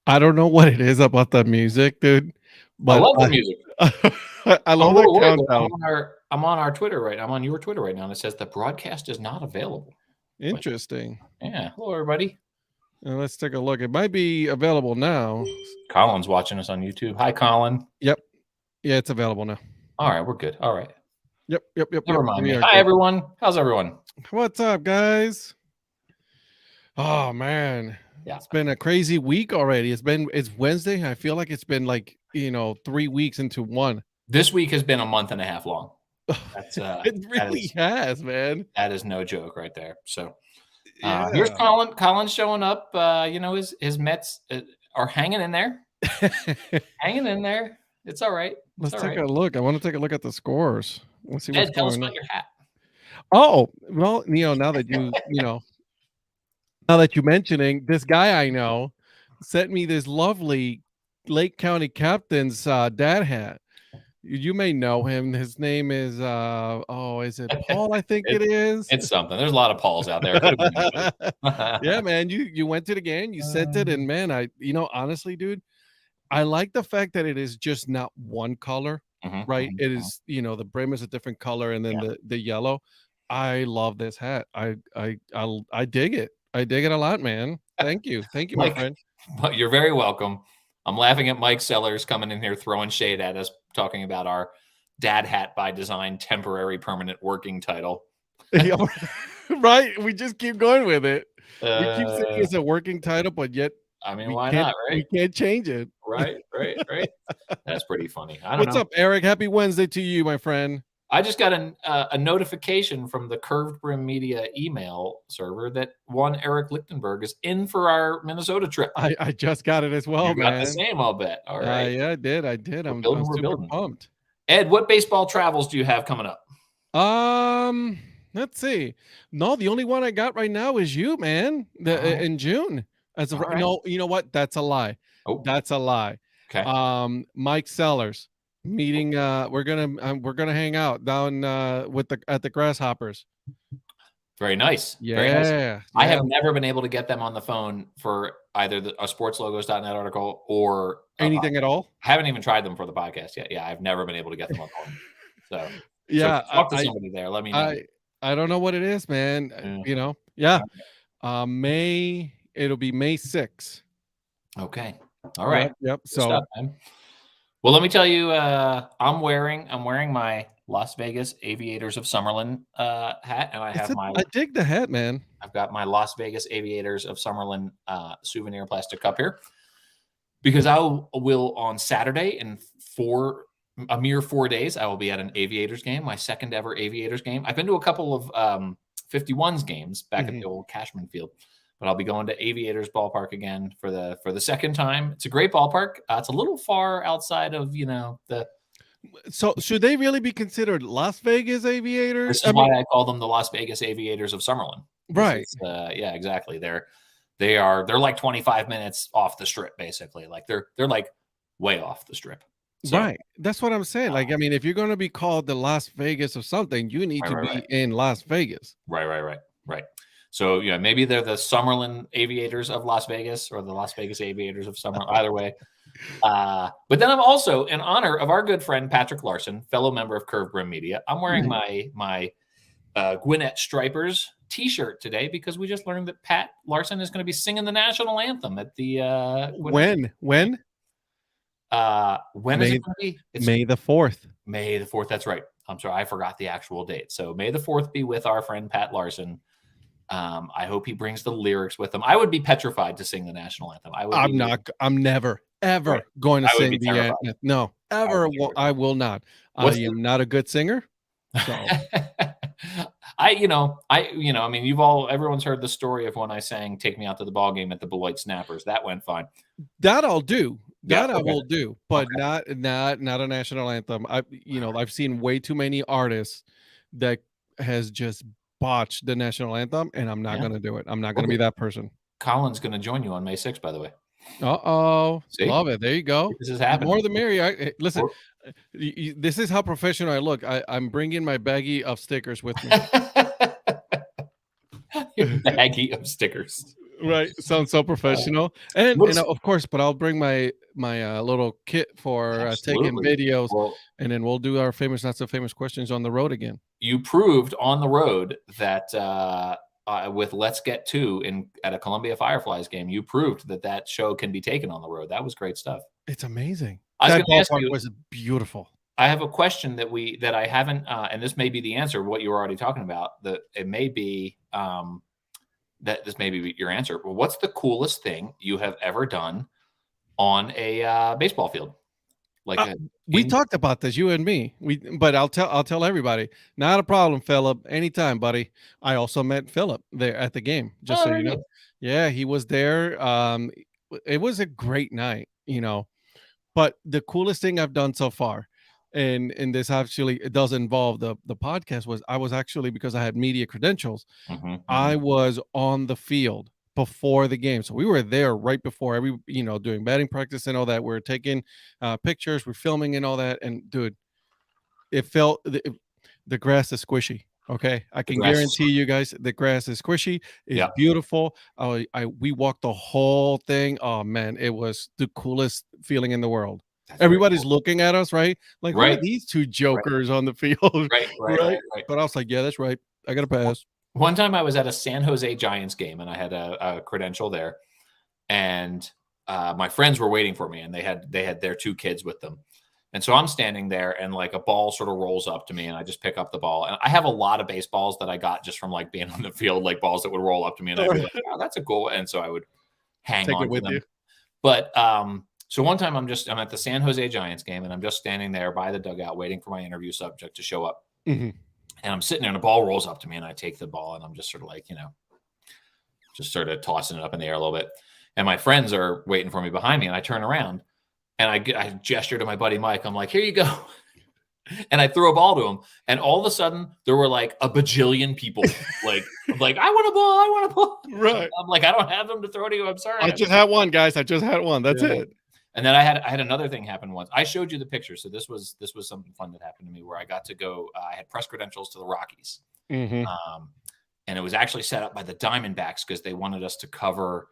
I don't know what it is about the music, dude, I but love the music. I I'm a love the little worried though. countdown. I'm on our Twitter right now. I'm on your Twitter right now, and it says the broadcast is not available. But Interesting. yeah, hello everybody. Let's take a look. It might be available now. Colin's watching us on YouTube. Hi, Colin. Yep. Yeah, it's available now. All right, we're good. All right. Yep. Never mind We me. are Hi, good. everyone. How's everyone? What's up, guys? Oh man, Yeah. it's been a crazy week already. It's Wednesday. I feel like it's been like 3 weeks into one. This week has been a month and a half long. That's It really has, man. that is no joke right there. So Yeah. here's Colin. Colin's showing up. His Mets are hanging in there. Hanging in there. It's all right. Let's take a look. I want to take a look at the scores. Let's see what's Ed, tell us going on. about your hat. Oh, well, now that now that you're mentioning, this guy I know sent me this lovely Lake County Captain's dad hat. You may know him. His name is is it Paul? I think it is. It's something. There's a lot of Pauls out there. Yeah, man. You went to the game, you sent it, and man, honestly, dude, I like the fact that it is just not one color, right? It is, the brim is a different color, and then the yellow. I love this hat. I dig it. I dig it a lot, man. Thank you, Mike, my friend. You're very welcome. I'm laughing at Mike Sellers coming in here throwing shade at us, talking about our dad hat by design temporary permanent working title. Right? We just keep going with it. We keep saying it's a working title, but yet why not, right? We can't change it. Right. That's pretty funny. What's up, Eric? Happy Wednesday to you, my friend. I just got a notification from the Curved Brim Media email server that one Eric Lichtenberg is in for our Minnesota trip. I just got it as well, you man. Got the same, I'll bet. All right. Yeah, I did. I'm super pumped. Ed, what baseball travels do you have coming up? Let's see. No, the only one I got right now is you, man. In June. As of no, you know what? That's a lie. Oh. That's a lie. Okay. Mike Sellers meeting. We're gonna hang out down at the Grasshoppers. Very nice. Yeah. Very nice. I have never been able to get them on the phone for either a sportslogos.net article or anything at all. I haven't even tried them for the podcast yet. Yeah, I've never been able to get them on the phone. So yeah, talk to somebody there. Let me know. I don't know what it is, man. Yeah. It'll be May 6th. Okay. All right. Yep. Good stuff, man. Well, let me tell you, I'm wearing my Las Vegas Aviators of Summerlin hat, and I dig the hat, man. I've got my Las Vegas Aviators of Summerlin souvenir plastic cup here because I will on Saturday in a mere 4 days, I will be at an Aviators game, my second ever Aviators game. I've been to a couple of 51s games back at the old Cashman Field, but I'll be going to Aviators Ballpark again for the second time. It's a great ballpark. It's a little far outside of the. So should they really be considered Las Vegas Aviators? This is why I call them the Las Vegas Aviators of Summerlin. Right. Yeah, exactly. They're like 25 minutes off the strip, basically. Like they're like way off the strip. So, right. That's what I'm saying. Like, I mean, if you're going to be called the Las Vegas of something, you need to be in Las Vegas. Right. So, maybe they're the Summerlin Aviators of Las Vegas or the Las Vegas Aviators of Summerlin, either way. But then I'm also, in honor of our good friend Patrick Larson, fellow member of Curved Brim Media, I'm wearing my Gwinnett Stripers t-shirt today because we just learned that Pat Larson is going to be singing the national anthem at the When is it going to be? It's May the 4th. May the 4th. That's right. I'm sorry. I forgot the actual date. So May the 4th be with our friend Pat Larson. I hope he brings the lyrics with him. I would be petrified to sing the national anthem. I'm never, ever going to sing the anthem. No, ever. I will not. I am not a good singer. So. Everyone's heard the story of when I sang "Take Me Out to the Ball Game" at the Beloit Snappers. That went fine. That I'll do. I will do, but not a national anthem. I've seen way too many artists that has just botched the national anthem, and I'm not going to do it. I'm not going to be that person. Colin's going to join you on May 6th, by the way. Love it. There you go. This is happening. More the merrier. Listen, this is how professional I look. I'm bringing my baggie of stickers with me. Baggie of stickers. Right. Sounds so professional. And of course, but I'll bring my little kit for taking Absolutely. videos, Well, and then we'll do our famous, not so famous questions on the road again. you proved on the road that with Let's Get Two at a Columbia Fireflies game, you proved that show can be taken on the road. That was great stuff. It's amazing. I was That going to ask ballpark you. was beautiful. I have a question that I haven't, and this may be the answer. What you were already talking about. That it may be that this may be your answer. But what's the coolest thing you have ever done on a baseball field? Like we talked about this, you and me. But I'll tell everybody. Not a problem, Philip. Anytime, buddy. I also met Philip there at the game, just so you know. Yeah, he was there. It was a great night, But the coolest thing I've done so far, and this actually it does involve the podcast, was I was actually, because I had media credentials, I was on the field before the game. So we were there right before doing batting practice and all that. We're taking pictures, we're filming and all that. And dude, it felt the grass is squishy. Okay, I can guarantee you guys the grass is squishy. It's beautiful. We walked the whole thing. Oh man, it was the coolest feeling in the world. Everybody's looking at us, right? Like, who are these two jokers on the field? Right. But I was like, yeah, that's right. I got to pass. One time I was at a San Jose Giants game and I had a credential there, and my friends were waiting for me, and they had their two kids with them. And so I'm standing there, and like a ball sort of rolls up to me, and I just pick up the ball. And I have a lot of baseballs that I got just from like being on the field, like balls that would roll up to me, and I'd be like, oh, that's a cool. And so I would hang on to them. You. But so one time I'm at the San Jose Giants game, and I'm just standing there by the dugout waiting for my interview subject to show up. And I'm sitting there, and the ball rolls up to me, and I take the ball, and I'm just sort of like, just sort of tossing it up in the air a little bit. And my friends are waiting for me behind me, and I turn around, and I gesture to my buddy Mike. I'm like, here you go. And I throw a ball to him, and all of a sudden there were like a bajillion people like I want a ball. Right. I'm like, I don't have them to throw to you. I'm sorry. I just had one, guys. I just had one. That's it. And then I had another thing happen once. I showed you the picture. So this was something fun that happened to me where I got to go. I had press credentials to the Rockies, and it was actually set up by the Diamondbacks because they wanted us to cover.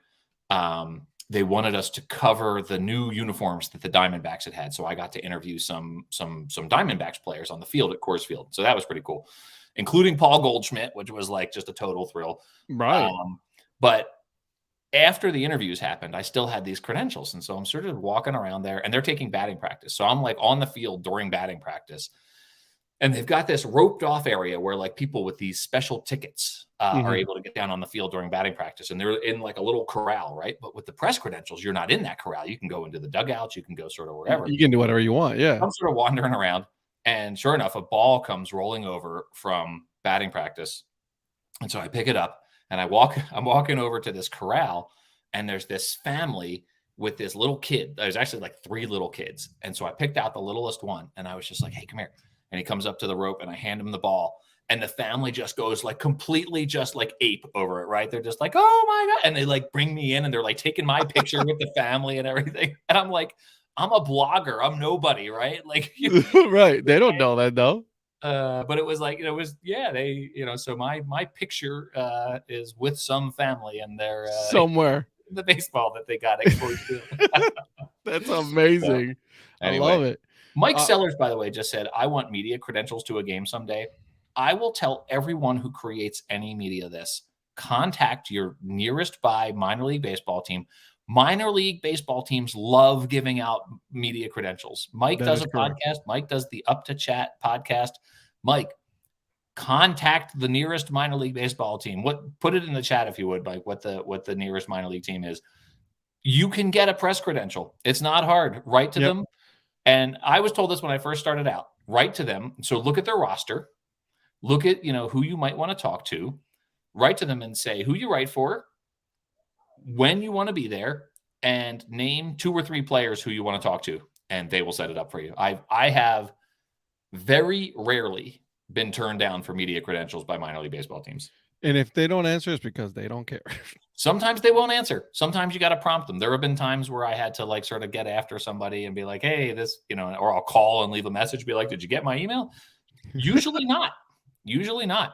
They wanted us to cover the new uniforms that the Diamondbacks had. So I got to interview some Diamondbacks players on the field at Coors Field. So that was pretty cool, including Paul Goldschmidt, which was like just a total thrill. Right. But after the interviews happened, I still had these credentials. And so I'm sort of walking around there, and they're taking batting practice. So I'm like on the field during batting practice. And they've got this roped off area where like people with these special tickets are able to get down on the field during batting practice. And they're in like a little corral, right? But with the press credentials, you're not in that corral. You can go into the dugouts. You can go sort of wherever. You can do whatever you want. Yeah. I'm sort of wandering around. And sure enough, a ball comes rolling over from batting practice. And so I pick it up, and I'm walking over to this corral, and there's this family with this little kid. There's actually like 3 little kids. And so I picked out the littlest one, and I was just like, hey, come here. And he comes up to the rope, and I hand him the ball, and the family just goes like completely just like ape over it, right? They're just like, oh my God. And they like bring me in, and they're like taking my picture with the family and everything. And I'm like, I'm a blogger. I'm nobody, right? Like, right. They don't know that though. But it was like, so my picture is with some family, and they're somewhere the baseball that they got exposed to. That's amazing. So, anyway. I love it. Mike Sellers, by the way, just said, I want media credentials to a game someday. I will tell everyone who creates any media this: contact your nearest by minor league baseball team. Minor league baseball teams love giving out media credentials. Mike does a podcast. Mike does the Up to Chat podcast. Mike, contact the nearest minor league baseball team. Put it in the chat if you would, Mike, what the nearest minor league team is. You can get a press credential. It's not hard. Write to them. And I was told this when I first started out. Write to them. So look at their roster. Look at, who you might want to talk to. Write to them and say who you write for, when you want to be there, and name 2 or 3 players who you want to talk to, and they will set it up for you. I have very rarely been turned down for media credentials by minor league baseball teams. And if they don't answer, it's because they don't care. Sometimes they won't answer. Sometimes you got to prompt them. There have been times where I had to like sort of get after somebody and be like, hey, this, or I'll call and leave a message, be like, did you get my email? Usually not. Usually not.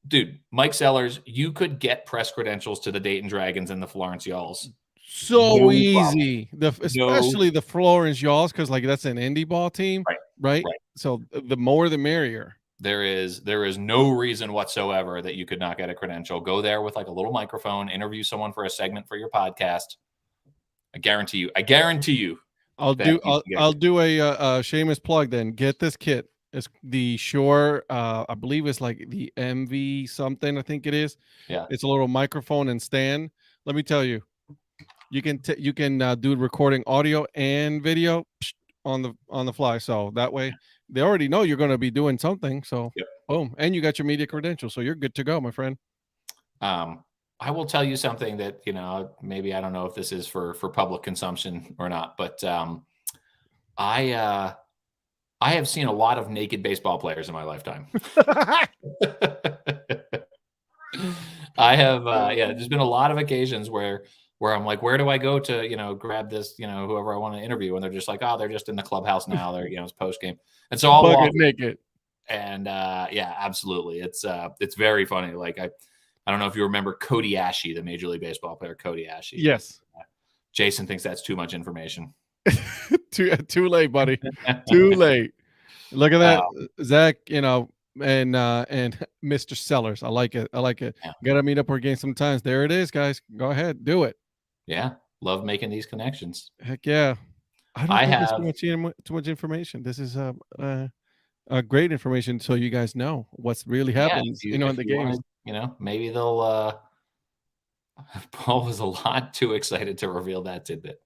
dude, Mike Sellers, you could get press credentials to the Dayton Dragons and the Florence Yalls. So No easy. problem. Especially the Florence Yalls, because like that's an indie ball team, right? Right. So the more the merrier. There is no reason whatsoever that you could not get a credential. Go there with like a little microphone, interview someone for a segment for your podcast. I guarantee you. I'll do a shameless plug then. Get this kit. It's the Shure, I believe it's like the MV something, I think it is. Yeah. It's a little microphone and stand. Let me tell you, you can do recording audio and video on the fly. So that way they already know you're going to be doing something. So boom, and you got your media credentials, so you're good to go, my friend. I will tell you something that, maybe I don't know if this is for public consumption or not, but I have seen a lot of naked baseball players in my lifetime. I have, there's been a lot of occasions where I'm like, where do I go to, grab this, whoever I want to interview? And they're just like, oh, they're just in the clubhouse now. They're, it's post game. And so I'll walk naked. And absolutely. It's very funny. Like I don't know if you remember Cody Ashe, the Major League Baseball player, Cody Ashe. Yes. Jason thinks that's too much information. too late, buddy. Too late. Look at that, Zach. And Mr. Sellers. I like it. Yeah. Got to meet up again sometimes. There it is, guys. Go ahead, do it. Yeah, love making these connections. Heck yeah. I don't think it's too much information. This is great information, so you guys know what's really happening. In the game. Maybe they'll. Paul was a lot too excited to reveal that tidbit.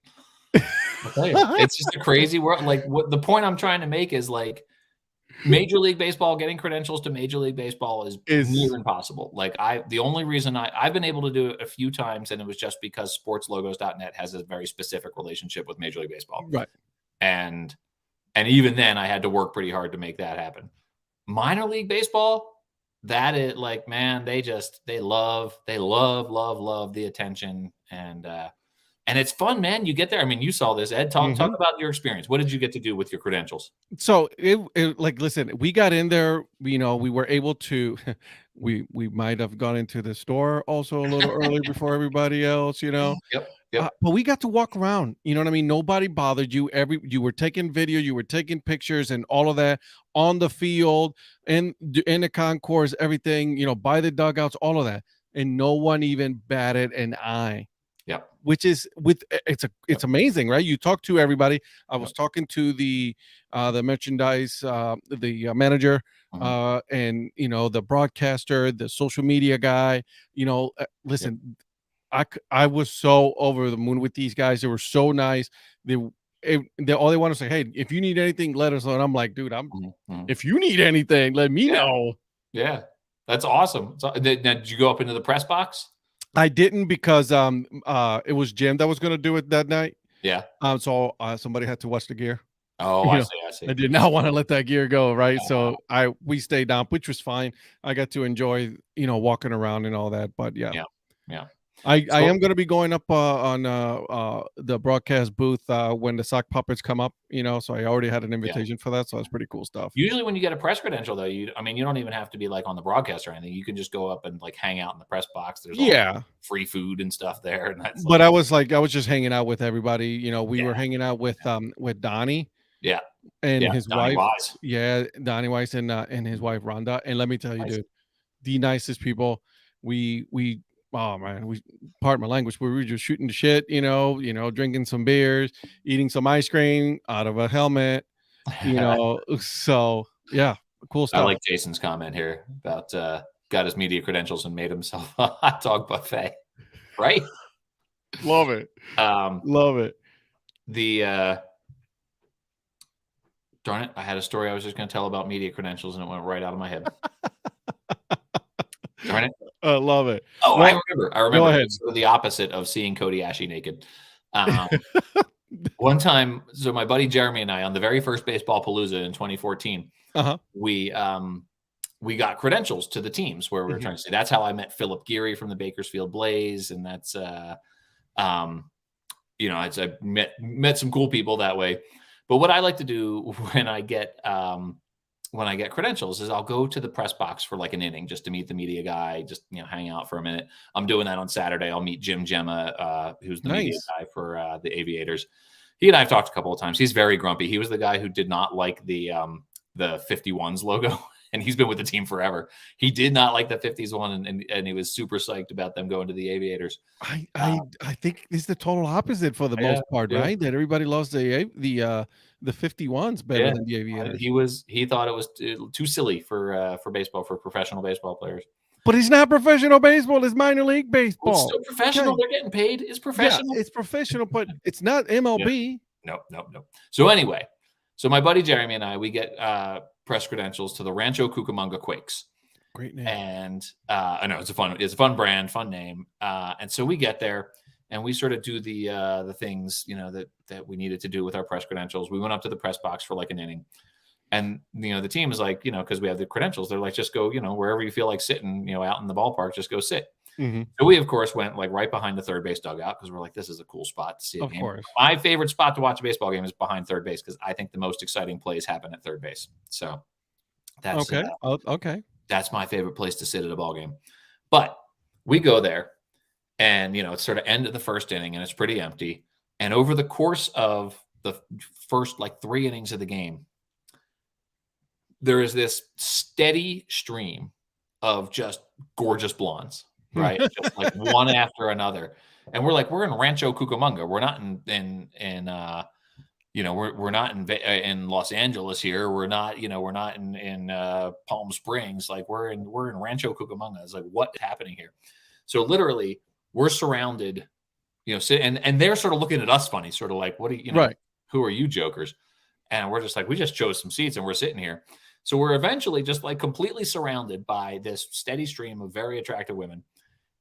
I'll tell you, it's just a crazy world. Like what the point I'm trying to make is like Major League Baseball, getting credentials to Major League Baseball is near impossible. Like the only reason I've been able to do it a few times, and it was just because sportslogos.net has a very specific relationship with Major League Baseball. Right. And even then I had to work pretty hard to make that happen. Minor League Baseball, that is like, man, they love the attention, and it's fun, man. You get there. I mean, you saw this, Ed. Talk about your experience. What did you get to do with your credentials? So listen, we got in there, we were able to, we might have gone into the store also a little early before everybody else, Yep. But we got to walk around, you know what I mean? Nobody bothered you. You were taking video, you were taking pictures and all of that on the field and in the concourse, everything, by the dugouts, all of that. And no one even batted an eye. Yeah. Which is it's amazing, right? You talk to everybody. I was talking to the merchandise, the manager, and the broadcaster, the social media guy. Listen, I was so over the moon with these guys. They were so nice. They all they want to say, hey, if you need anything, let us know. And I'm like, dude, if you need anything, let me know. Yeah, that's awesome. So, did you go up into the press box? I didn't, because it was Jim that was going to do it that night. Yeah. So somebody had to watch the gear. Oh, I see. I did not want to let that gear go, right? So we stayed down, which was fine. I got to enjoy, walking around and all that. But yeah. I am going to be going up on the broadcast booth when the sock puppets come up, so I already had an invitation for that, so that's pretty cool stuff. Usually when you get a press credential, though, you don't even have to be like on the broadcast or anything. You can just go up and like hang out in the press box. There's free food and stuff there, and that's. But I was just hanging out with everybody. We were hanging out with Donnie. Yeah. And his Donnie wife. Wise. Yeah, Donnie Weiss and his wife Rhonda. And let me tell you, dude, the nicest people. Oh man, pardon my language, we were just shooting the shit, drinking some beers, eating some ice cream out of a helmet, so yeah, cool stuff. I like Jason's comment here about got his media credentials and made himself a hot dog buffet, right? Love it. Love it. Darn it, I had a story I was just going to tell about media credentials and it went right out of my head. Darn it. Love it. Oh, well, I remember. Go ahead. It's sort of the opposite of seeing Cody Ashe naked. One time, so my buddy Jeremy and I, on the very first Baseball Palooza in 2014, we got credentials to the teams where we were trying to say. That's how I met Philip Geary from the Bakersfield Blaze, and that's I met some cool people that way. But what I like to do when I get when I get credentials is I'll go to the press box for like an inning just to meet the media guy, just hang out for a minute. I'm doing that on Saturday. I'll meet Jim Gemma, who's the media Nice. guy for the Aviators. He and I have talked a couple of times. He's very grumpy. He was the guy who did not like the 51s logo, and he's been with the team forever. He did not like the 50s one, and he was super psyched about them going to the Aviators. I think it's the total opposite for the most part, Yeah. right? That everybody loves the 51s better than the Aviators. He thought it was too silly for baseball, for professional baseball players. But it's not professional baseball, it's minor league Well, baseball. it's still professional. Okay. They're getting paid. It's Yeah, professional. it's professional, but it's not MLB. No. So anyway, my buddy Jeremy and I, we get press credentials to the Rancho Cucamonga Quakes. Great name. And I know it's a fun brand, fun name. And so we get there and we sort of do the things, that we needed to do with our press credentials. We went up to the press box for like an inning. And, the team is like, because we have the credentials, they're like, just go, wherever you feel like sitting, out in the ballpark, just go sit. Mm-hmm. So we, of course, went like right behind the third base dugout because we're like, this is a cool spot to see a game. Course. My favorite spot to watch a baseball game is behind third base because I think the most exciting plays happen at third base. So that's okay. Okay. That's my favorite place to sit at a ball game. But we go there and, it's sort of end of the first inning and it's pretty empty. And over the course of the first like 3 innings of the game, there is this steady stream of just gorgeous blondes, right? Just like one after another. And we're in Rancho Cucamonga. We're not we're not in Los Angeles here. We're not in Palm Springs. Like we're in Rancho Cucamonga. It's like, what is happening here? So literally we're surrounded, and they're sort of looking at us funny, sort of like, what do you, right. Who are you jokers? And we're just like, we just chose some seats and we're sitting here. So we're eventually just like completely surrounded by this steady stream of very attractive women.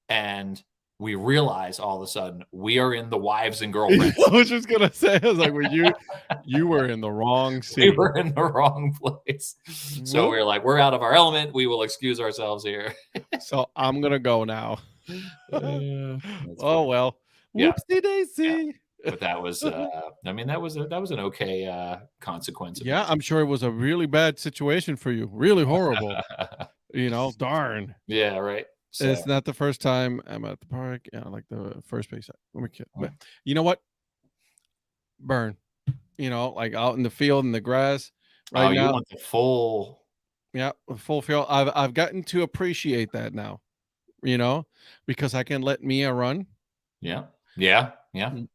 And we realize all of a sudden we are in the wives and girlfriends. I was just going to say, I was like, well, you were in the wrong seat. We were in the wrong place. So we're like, we're out of our element. We will excuse ourselves here. So I'm going to go now. Oh, well. Yeah. Whoopsie daisy. Yeah. But that was, that was an okay consequence. Yeah, I'm sure it was a really bad situation for you. Really horrible. Darn. Yeah, right. So. It's not the first time I'm at the park. Yeah, like the first base. But you know what? Burn. Like out in the field in the grass. Right now. You want the full. Yeah, full field. I've gotten to appreciate that now. Because I can let Mia run. Yeah.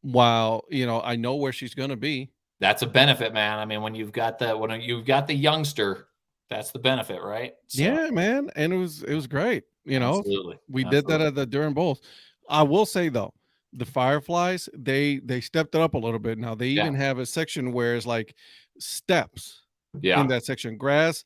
While I know where she's gonna be. That's a benefit, man. I mean, when you've got the youngster, that's the benefit, right? So. Yeah, man. And it was great. Absolutely. We did that at the during bowls. I will say though, the Fireflies, they stepped it up a little bit. Now they even have a section where it's like steps. Yeah. In that section, grass.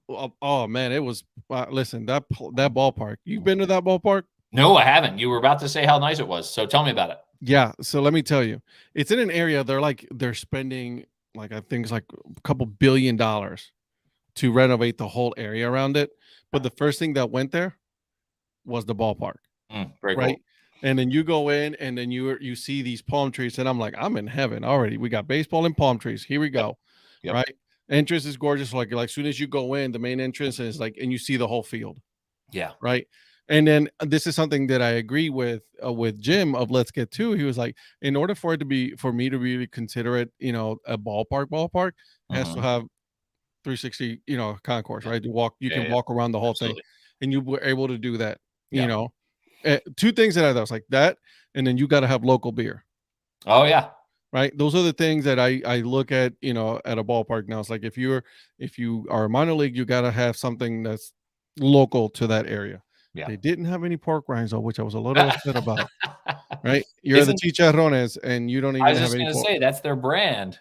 Oh man, it was. Listen, that ballpark. You've been to that ballpark? No, I haven't. You were about to say how nice it was, so tell me about it. Yeah, so let me tell you, it's in an area they're spending like I think it's like a couple $1 billion to renovate the whole area around it. But the first thing that went there was the ballpark. Very right. Cool. And then you go in and then you see these palm trees and I'm like, I'm in heaven already. We got baseball and palm trees. Here we go. Yep. Right. Entrance is gorgeous. Like as soon as you go in, the main entrance is like, and you see the whole field. Yeah. Right. And then this is something that I agree with Jim of Let's Get To. He was like, in order for me to really consider it, a ballpark has to have 360, concourse, right? To walk, you can walk around the whole thing, and you were able to do that. Two things that I thought was like that, and then you got to have local beer. Oh yeah. Right. Those are the things that I look at, at a ballpark now. It's like if you are a minor league, you got to have something that's local to that area. Yeah. They didn't have any pork rinds though, which I was a little upset about. Right? You're the chicharrones, and you don't even have any. I was just going to say that's their brand.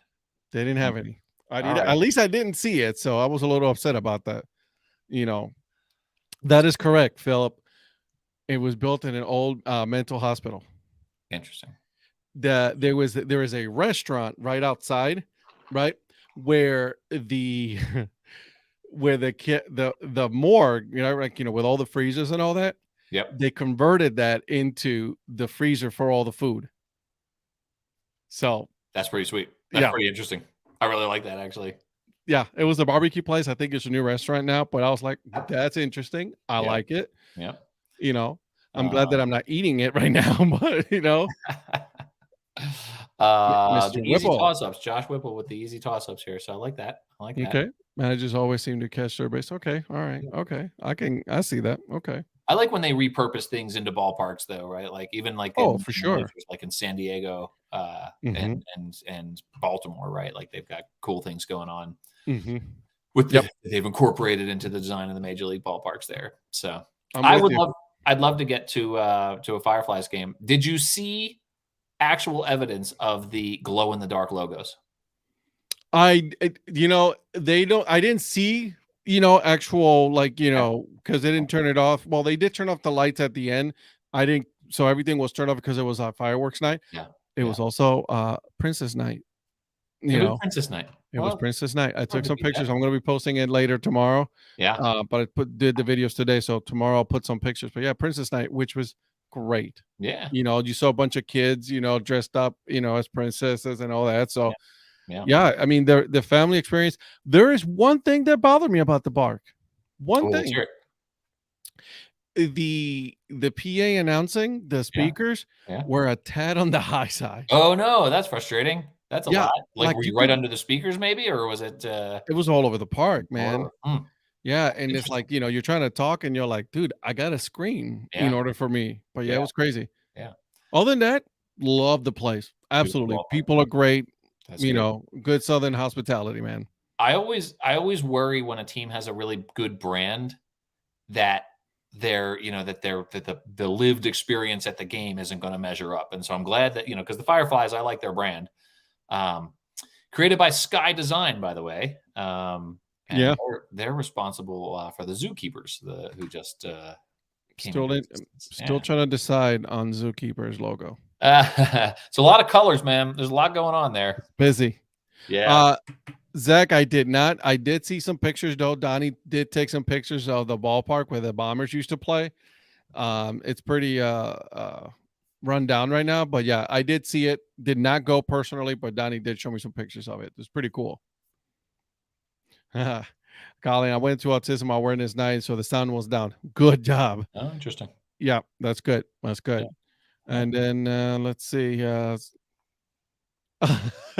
They didn't have any. At least I didn't see it, so I was a little upset about that. That is correct, Philip. It was built in an old mental hospital. Interesting. There is a restaurant right outside, right, where the the morgue, with all the freezers and all that. Yep. They converted that into the freezer for all the food. So that's pretty sweet. That's pretty interesting. I really like that actually. Yeah, it was a barbecue place. I think it's a new restaurant now, but I was like, that's interesting. I Yeah. like it. Yeah. You know, I'm glad that I'm not eating it right now, but The Mr. easy Whipple. toss-ups. Josh Whipple with the easy toss-ups here. So I like that. I like that. Okay. Managers always seem to catch their base. Okay. All right. Yeah. Okay. I see that. Okay. I like when they repurpose things into ballparks though, right? Like even like Oh, in for the sure. majors, like in San Diego, Mhm. and Baltimore, right? Like they've got cool things going on Mhm. with Yep. they've incorporated into the design of the major league ballparks there. So I'm with you. I'd love to get to a Fireflies game. Did you see actual evidence of the glow in the dark logos? I didn't see, actual, like, because they didn't turn it off. Well, they did turn off the lights at the end. I didn't, so everything was turned off because it was a fireworks night. Yeah. It was also Princess night. It was Princess night. It was Princess night. I took some pictures. That. I'm gonna be posting it later tomorrow. Yeah. But I did the videos today, so tomorrow I'll put some pictures. But yeah, Princess night, which was great. Yeah. You saw a bunch of kids, dressed up, as princesses and all that. So Yeah. yeah, I mean, the family experience. There is one thing that bothered me about the park. One Let's thing. hear it. The PA announcing the speakers Yeah. were a tad on the high side. Oh no, that's frustrating. That's a Yeah, lot. Like, like were you you right could under the speakers maybe, or was it, It was all over the park, man. or Yeah, and it's interesting. like, you're trying to talk and you're like, "Dude, I gotta scream in Yeah. order for me." But yeah, it Yeah. was crazy. Yeah. Other than that, love the place. Beautiful Absolutely. ballpark. People are great, That's good. good Southern hospitality, man. I always worry when a team has a really good brand that the lived experience at the game isn't gonna measure up, and so I'm glad that, because the Fireflies, I like their brand. Um, Created by Sky Design, by the way. And Yeah. they're responsible for the Zookeepers, who just came Still into in existence. still trying to decide on Zookeeper's logo. It's a lot of colors, man. There's a lot going on there. Busy. Yeah. Zach, I did see some pictures though. Donnie did take some pictures of the ballpark where the Bombers used to play. It's pretty run down right now, but yeah, I did see it. Did not go personally, but Donnie did show me some pictures of it. It's pretty cool. Colin, I went to Autism Awareness Night, so the sound was down. Good job. Oh, interesting. Yeah, that's good. That's good. Yeah. And then let's see.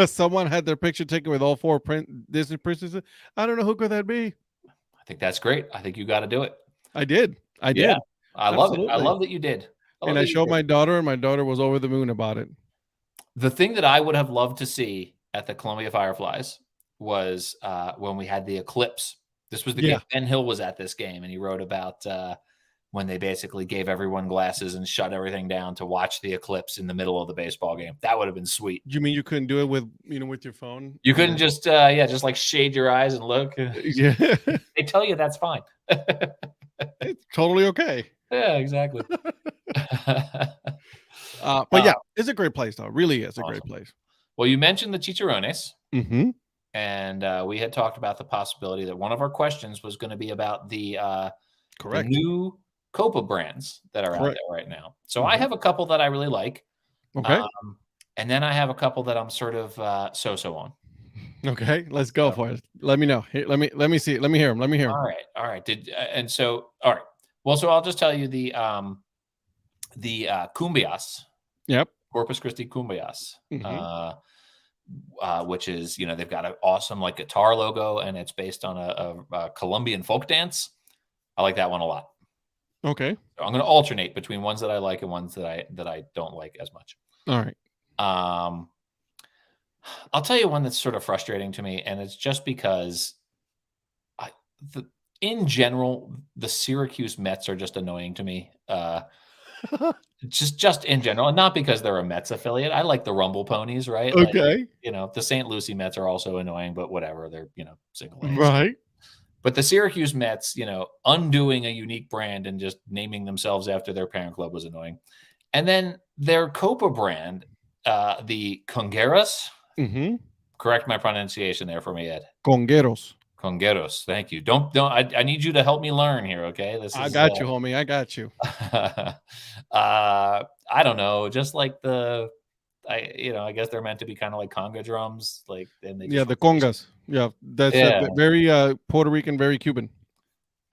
Someone had their picture taken with all four Disney princesses. I don't know who could that be. I think that's great. I think you got to do it. I did. Yeah, I love it. I Absolutely. love that you did. And I showed my daughter, and my daughter was over the moon about it. The thing that I would have loved to see at the Columbia Fireflies was when we had the eclipse. This was the game. Ben Hill was at this game, and he wrote about when they basically gave everyone glasses and shut everything down to watch the eclipse in the middle of the baseball game. That would have been sweet. You mean you couldn't do it with your phone? You couldn't just just like shade your eyes and look. Yeah. They tell you that's fine. It's totally okay. Yeah, exactly. But yeah, it's a great place though. It really is a great place. Well, you mentioned the Chicharrones. Mm-hmm. And we had talked about the possibility that one of our questions was going to be about the correct new Copa brands that are out there right now. So I have a couple that I really like. Okay. And then I have a couple that I'm sort of so-so on. Okay, let's go for it. Let me know. Here, let me see. Let me hear them. Let me hear them. All right. All right. Well, so I'll just tell you the Cumbias. Yep. Corpus Christi Cumbias. Mm-hmm. Which is, they've got an awesome like guitar logo, and it's based on a Colombian folk dance. I like that one a lot. Okay. So I'm going to alternate between ones that I like and ones that I don't like as much. All right. I'll tell you one that's sort of frustrating to me, and it's just because in general, the Syracuse Mets are just annoying to me. Just in general, and not because they're a Mets affiliate. I like the Rumble Ponies, right? Okay. Like, the St. Lucie Mets are also annoying, but whatever. They're, single A's. Right. But the Syracuse Mets, undoing a unique brand and just naming themselves after their parent club was annoying. And then their Copa brand, the Congueros. Mm-hmm. Correct my pronunciation there for me, Ed. Congueros. Thank you. Don't. I need you to help me learn here. Okay. I got you, homie. I got you. I don't know. Just like I guess they're meant to be kind of like conga drums, like, and they Yeah, just the congas. Yeah, that's very Puerto Rican, very Cuban.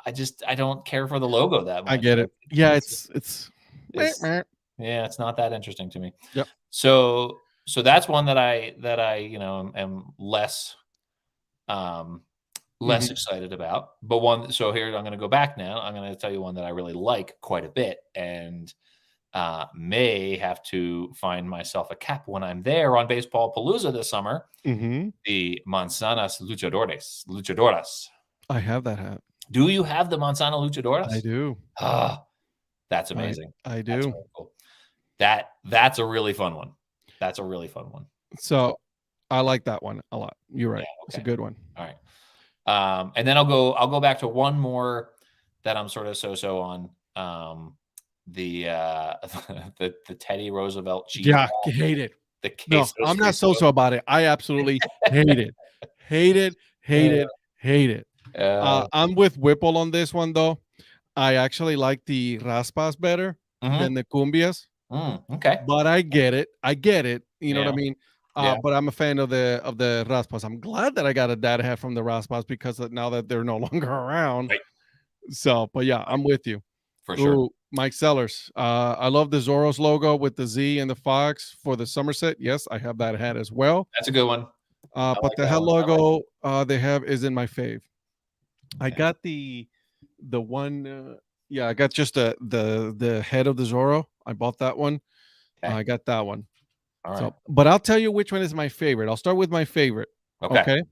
I don't care for the logo that much. I get it. Yeah, it's yeah, it's not that interesting to me. Yep. So that's one that I am less excited about. But one, so here I'm going to go back now. I'm going to tell you one that I really like quite a bit, and may have to find myself a cap when I'm there on Baseball Palooza this summer. The Manzanas Luchadoras. I have that hat. Do you have the Manzana Luchadoras? I do. That's amazing. I do. That's really cool. That's a really fun one. That's a really fun one. So I like that one a lot. You're right. Yeah, okay. It's a good one. All right. And then I'll go back to one more that I'm sort of so on. The Teddy Roosevelt cheese. Yeah, hate it. No, I'm not so about it. I absolutely hate it. Hate it. I'm with Whipple on this one though. I actually like the raspas better than the cumbias. Okay, but I get it. You know what I mean? But I'm a fan of the raspas. I'm glad that I got a dad hat from the raspas because now that they're no longer around. Right. So, but yeah, I'm with you. For sure. Ooh, Mike Sellers. I love the Zorro's logo with the Z and the Fox for the Somerset. Yes, I have that hat as well. That's a good one. But like the hat logo they have is in my fave. I got the one. I got just the head of the Zorro. I bought that one. Okay. I got that one. All right. So, but I'll tell you which one is my favorite. I'll start with my favorite. Okay.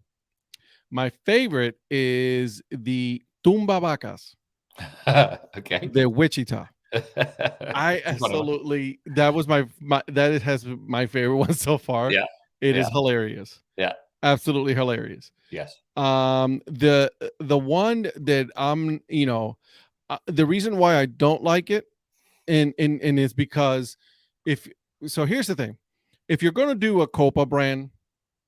My favorite is the Tumba Vacas. Okay. The Wichita. I absolutely that was that has my favorite one so far. Yeah. It is hilarious. Yeah. Absolutely hilarious. Yes. The one that the reason why I don't like it and is because here's the thing. If you're going to do a Copa brand,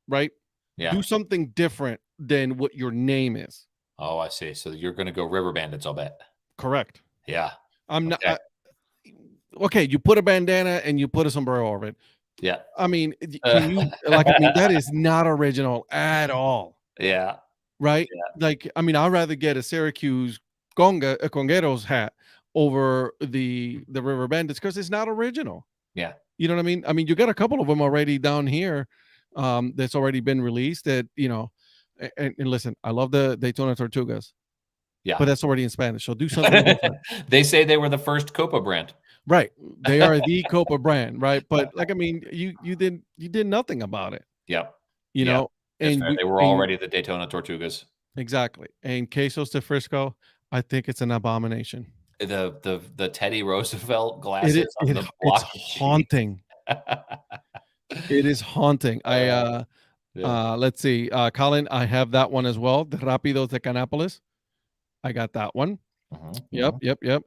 right? Yeah. Do something different than what your name is. Oh, I see. So you're going to go River Bandits, I'll bet. Correct. Yeah. I'm not. Okay, you put a bandana and you put a sombrero over it. Yeah. I mean, that is not original at all. Yeah. Right? Yeah. I'd rather get a Syracuse Congueros hat over the River Bandits because it's not original. Yeah. You know what I mean? I mean, you got a couple of them already down here that's already been released that, and listen, I love the Daytona Tortugas. Yeah. But that's already in Spanish. So do something different. They say they were the first Copa brand. Right. They are the Copa brand, right? But you did nothing about it. Yep. You know, and they were already the Daytona Tortugas. Exactly. And Quesos de Frisco, I think it's an abomination. The Teddy Roosevelt glasses on the block. It's haunting. It is haunting. Let's see. Colin, I have that one as well. The Rápidos de Canápolis. I got that one. Yep.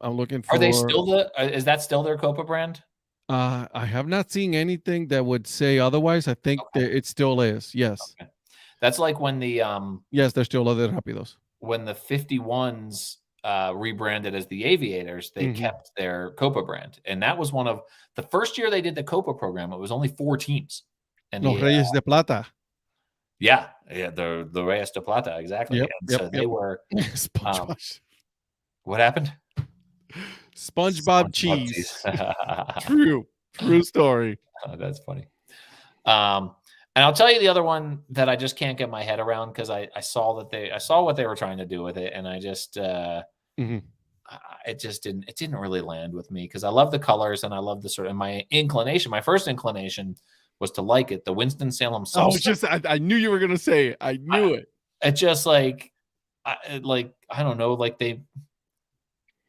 I'm looking for. Are they still is that still their Copa brand? I have not seen anything that would say otherwise. I think that it still is. Yes. Okay. That's like when the yes, they're still other Rápidos. When the 51s rebranded as the Aviators, they kept their Copa brand, and that was one of the first year they did the Copa program. It was only 4 teams. And Los Reyes de Plata. Yeah, the Reyes de Plata, exactly. So they were what happened? SpongeBob cheese. True story. Oh, that's funny. And I'll tell you the other one that I just can't get my head around because I saw what they were trying to do with it, and I just it didn't really land with me because I love the colors and I love the sort of my first inclination was to like it. The Winston-Salem salsa. I knew you were gonna say it. I knew it. It just I don't know,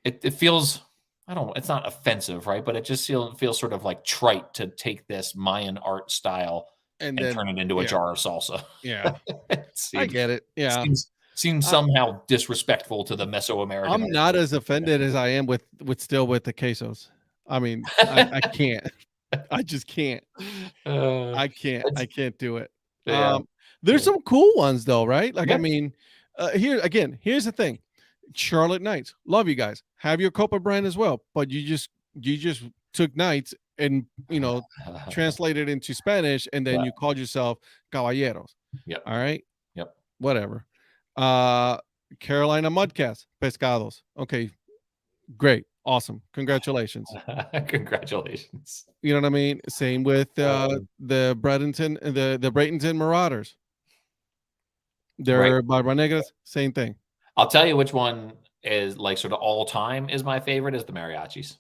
it feels, it's not offensive, right? But it just feels sort of like trite to take this Mayan art style and then turn it into a jar of salsa. Yeah. I get it. Yeah. Seems somehow disrespectful to the Mesoamerican. I'm not as offended as I am with the quesos. I mean, I can't. I just can't. I can't do it. Yeah. There's some cool ones though, right? I mean, here's the thing. Charlotte Knights, love you guys. Have your Copa brand as well, but you just took Knights and translated into Spanish, and then you called yourself Caballeros. Yep. All right. Yep. Whatever. Carolina Mudcats, Pescados. Okay, great, awesome, congratulations. Congratulations. You know what I mean? Same with the Bradenton Marauders. They're Barba Negras, same thing. I'll tell you which one is like sort of all time is my favorite is the Mariachis.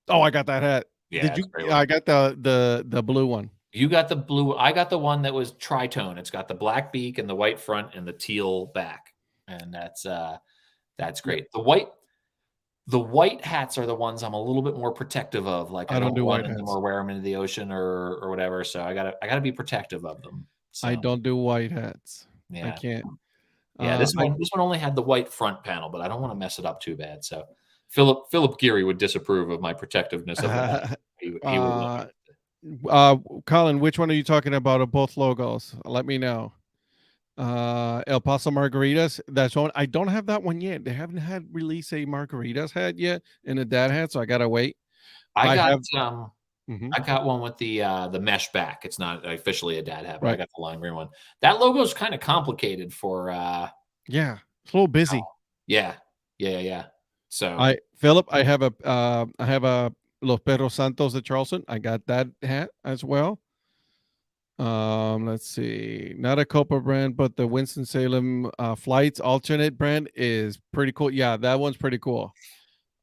Oh, I got that hat. Yeah, did you? I got the blue one. You got the blue. I got the one that was tritone. It's got the black beak and the white front and the teal back, and that's great. The white hats are the ones I'm a little bit more protective of. Like I don't do white hats or wear them into the ocean or whatever. So I gotta be protective of them. So, I don't do white hats. Yeah, I can't. Yeah, this one only had the white front panel, but I don't want to mess it up too bad. So Philip Geary would disapprove of my protectiveness of that. He would. Colin, which one are you talking about of both logos? Let me know. El Paso Margaritas. That's one. I don't have that one yet. They haven't had release a margaritas hat yet in a dad hat, so I gotta wait. I got one with the mesh back. It's not officially a dad hat, but I got the lime green one. That logo is kind of complicated for yeah, it's a little busy. Yeah. So Philip, I have a Los Perros Santos de Charleston. I got that hat as well. Let's see, not a Copa brand, but the Winston-Salem Flights alternate brand is pretty cool. Yeah, that one's pretty cool.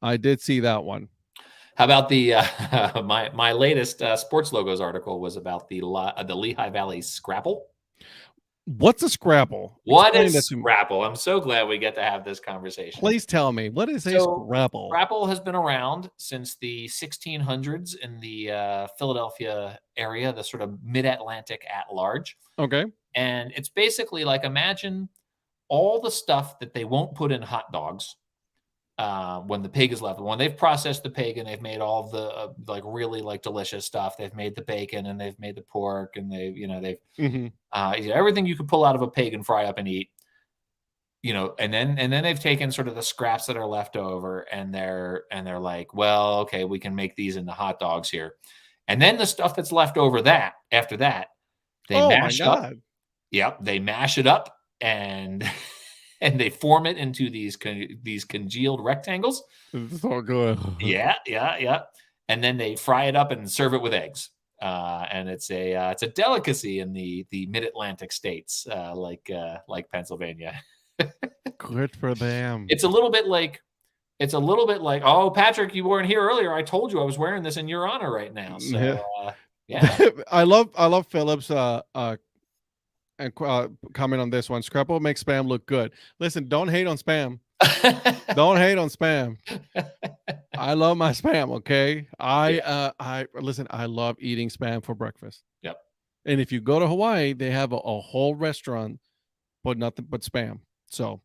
I did see that one. How about the my latest sports logos article was about the Lehigh Valley Scrapple. What's a Scrapple? What is Scrapple? I'm so glad we get to have this conversation. Please tell me, what is a Scrapple? Scrapple has been around since the 1600s in the Philadelphia area, the sort of mid-Atlantic at large. Okay. And it's basically like, imagine all the stuff that they won't put in hot dogs when the pig is left. When they've processed the pig and they've made all of the like really like delicious stuff, they've made the bacon and they've made the pork and they've everything you could pull out of a pig and fry up and eat. And then they've taken sort of the scraps that are left over and they're like, well, okay, we can make these into hot dogs here. And then the stuff that's left over after that, they mash up. Yep, they mash it up and they form it into these congealed rectangles. It's all good. Yeah. And then they fry it up and serve it with eggs. And it's a delicacy in the mid-Atlantic states, like Pennsylvania. Good for them. It's a little bit like, oh, Patrick, you weren't here earlier. I told you I was wearing this in your honor right now. So yeah. I love Philip's and comment on this one. Scrapple makes spam look good. Listen, don't hate on spam. Don't hate on spam. I love my spam. Okay. I listen, I love eating spam for breakfast. Yep. And if you go to Hawaii, they have a whole restaurant, but nothing but spam. So,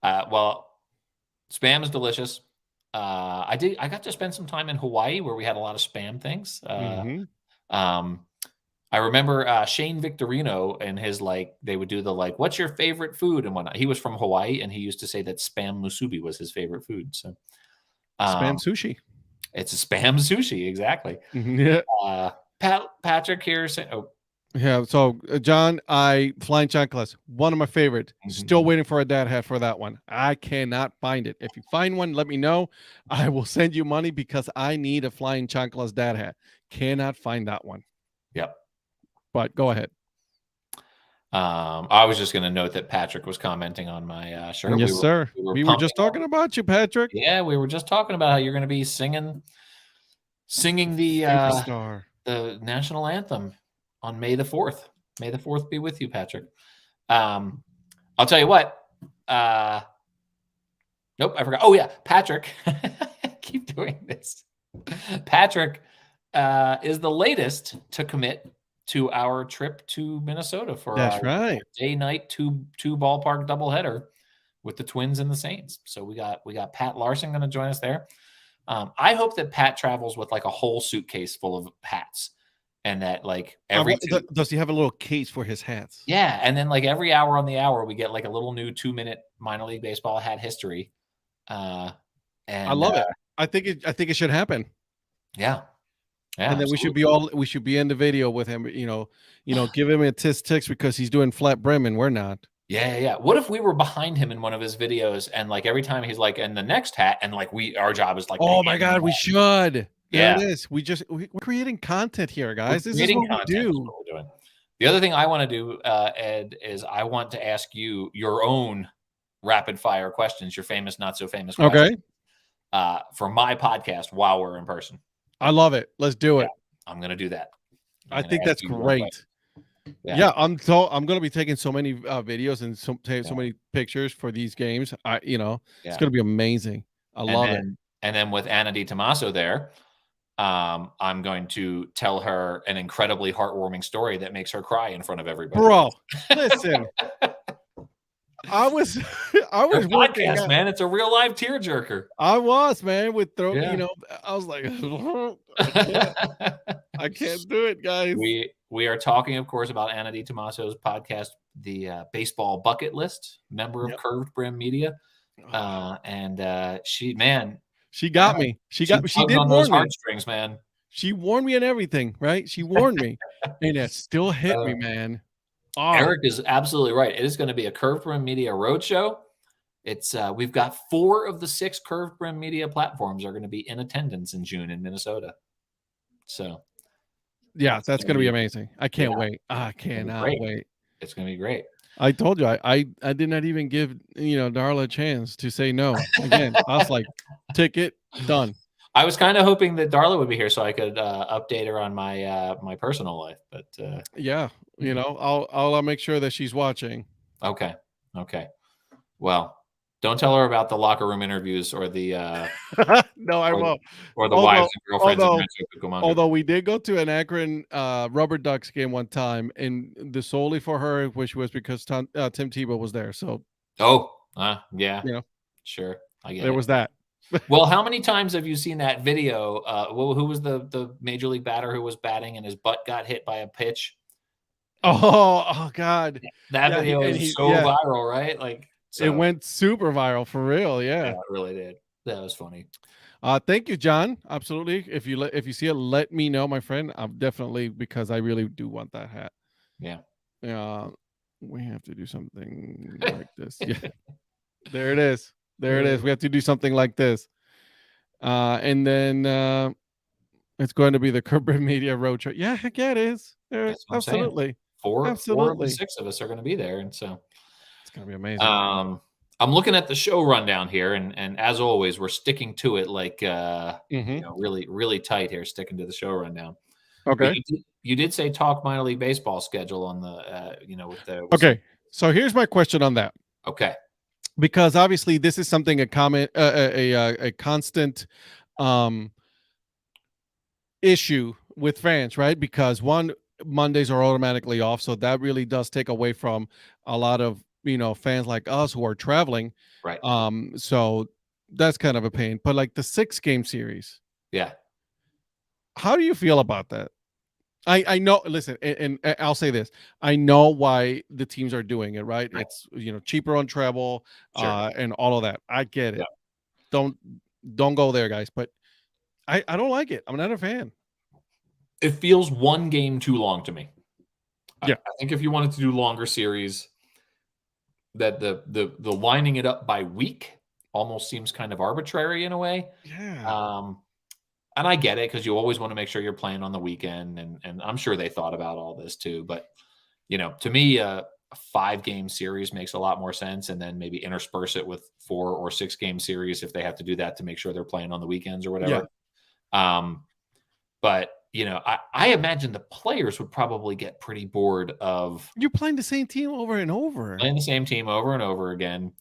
well, spam is delicious. I got to spend some time in Hawaii where we had a lot of spam things. I remember Shane Victorino and his they would do the what's your favorite food and whatnot. He was from Hawaii and he used to say that spam musubi was his favorite food. So spam sushi. It's a spam sushi, exactly. Yeah. Patrick here saying, oh. Yeah, so John, Flying Chanclas, one of my favorites. Still waiting for a dad hat for that one. I cannot find it. If you find one, let me know. I will send you money because I need a Flying Chanclas dad hat. Cannot find that one. Yep. But go ahead. I was just going to note that Patrick was commenting on my shirt. Yes, sir. We were just talking about you, Patrick. Yeah, we were just talking about how you're going to be singing the national anthem on May the 4th. May the 4th be with you, Patrick. I'll tell you what. Nope, I forgot. Oh, yeah, Patrick. I keep doing this. Patrick is the latest to commit to our trip to Minnesota for our day-night two ballpark doubleheader with the Twins and the Saints. So we got Pat Larson going to join us there. I hope that Pat travels with a whole suitcase full of hats, and that does he have a little case for his hats? Yeah, and then every hour on the hour we get a little new 2-minute minor league baseball hat history. And I love it. I think it should happen. Yeah. Yeah, And then absolutely. we should be in the video with him, give him a ticks because he's doing flat brim and we're not. Yeah. What if we were behind him in one of his videos and like every time he's like, "And the next hat," and like our job is like to Oh my hand him god, we that. should. There it Yeah. is. We're creating content here, We're guys. This is creating what we content is do. what we're doing. The other thing I wanna do, Ed, is I want to ask you your own rapid fire questions, your famous, not so famous questions, Okay. for my podcast while we're in person. I love it. Let's do Yeah, it. I'm gonna do that. I'm I gonna think ask that's you more questions. great. Yeah, Yeah, I'm gonna be taking so many videos and so yeah, many pictures for these games. It's yeah. gonna be amazing. I And love it. then with Anna Di Tommaso there, I'm going to tell her an incredibly heartwarming story that makes her cry in front of everybody. Bro, listen. I was I Your was working podcast, out. man, it's a real live tearjerker. I was, man, with throat, Yeah. I was like, I can't do it, guys. We are talking, of course, about Anna Di Tommaso's podcast, the Baseball Bucket List, member of Yep. Curved Brim Media, and she, man, She got me. She tugged did on those warn me. heartstrings, man. She warned me and everything, right? She warned me, and it still hit me, man. Oh, Eric is absolutely right. It is going to be a Curved Brim Media roadshow. It's we've got 4 of the 6 Curved Brim Media platforms are going to be in attendance in June in Minnesota. So yeah, it's that's gonna gonna be be, amazing. I yeah, can't wait. I it's gonna be cannot great. wait. It's gonna be great. I told you I did not even give, Darla a chance to say no. Again, I was like, ticket, done. I was kind of hoping that Darla would be here so I could update her on my personal life, but Yeah, I'll make sure that she's watching. okay, okay. Well, don't tell her about the locker room interviews or the No, I won't. or the Although wives and girlfriends of Rancho Cucamonga. although we did go to an Akron Rubber Ducks game one time, and the solely for her, which was because Tim Tebow was there. So Oh, yeah, you know, sure, I get there it. was that. Well, how many times have you seen that video? Who was the major league batter who was batting and his butt got hit by a pitch? Oh God. That Yeah, video is so viral, right? Like, it so went super viral for real. yeah, Yeah. it really did. That was funny. Thank you, John. Absolutely. If you see it, let me know, my friend. I'm definitely, because I really do want that hat. Yeah. We have to do something like this. Yeah. There it is. There it is. We have to do something like this. And then it's going to be the Curb Media Roadshow. Yeah, heck yeah, it is. That's what I'm saying. Absolutely. 4 of the Absolutely. 6 of us are gonna be there, and so It's gonna be amazing. I'm looking at the show rundown here, and as always, we're sticking to it like, really, really tight here, sticking to the show rundown. But Okay. you did say talk minor league baseball schedule on the, with the Okay. So here's my question on that. Okay. Because obviously this is something a constant issue with fans, right? Because Mondays are automatically off, so that really does take away from a lot of fans like us who are traveling. Right. So that's kind of a pain. But like the 6-game series, Yeah. how do you feel about that? I know. Listen, and I'll say this: I know why the teams are doing it. Right? Right. It's cheaper on travel, Sure. and all of that. I get it. Yeah. Don't go there, guys. But I don't like it. I'm not a fan. It feels one game too long to me. Yeah. I think if you wanted to do longer series, that the lining it up by week almost seems kind of arbitrary in a way. Yeah. And I get it because you always want to make sure you're playing on the weekend, and I'm sure they thought about all this too. But to me, a 5-game series makes a lot more sense, and then maybe intersperse it with 4 or 6-game series if they have to do that to make sure they're playing on the weekends or whatever. But I imagine the players would probably get pretty bored of You're playing the same team over and over. playing the same team over and over again.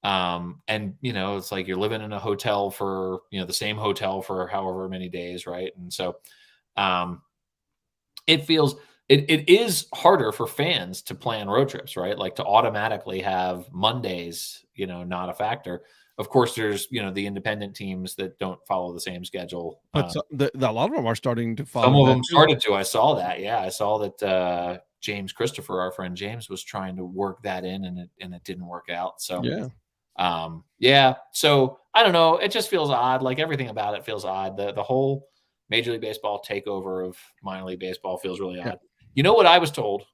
And it's like you're living in a hotel for the same hotel for however many days, right? And so it feels it is harder for fans to plan road trips, right? Like to automatically have Mondays not a factor. Of course there's the independent teams that don't follow the same schedule, But a lot of them are starting to some follow of that them too. started to. I saw that. Yeah, I saw that James Christopher, our friend James, was trying to work that in, and it didn't work out. So Yeah. yeah. So I don't know. It just feels odd. Like everything about it feels odd. The whole Major League Baseball takeover of minor league baseball feels really odd. You know what I was told?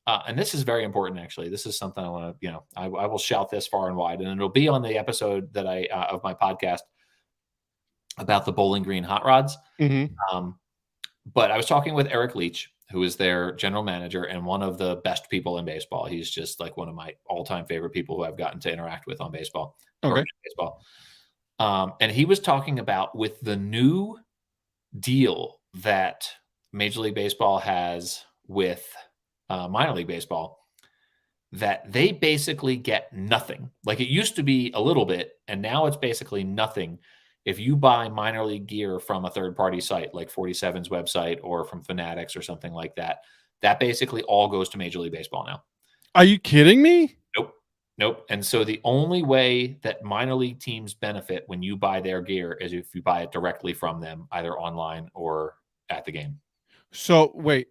And this is very important, actually. This is something I want to, I will shout this far and wide, and it'll be on the episode that of my podcast about the Bowling Green hot rods. But I was talking with Eric Leach, who is their general manager and one of the best people in baseball. He's just like one of my all-time favorite people who I've gotten to interact with on baseball. Okay. Baseball. And he was talking about with the new deal that Major League Baseball has with minor league baseball, that they basically get nothing. Like it used to be a little bit, and now it's basically nothing if you buy minor league gear from a third-party site like 47's website or from Fanatics or something like that. That basically all goes to Major League Baseball now. Are you kidding me? Nope. And so the only way that minor league teams benefit when you buy their gear is if you buy it directly from them, either online or at the game. So wait.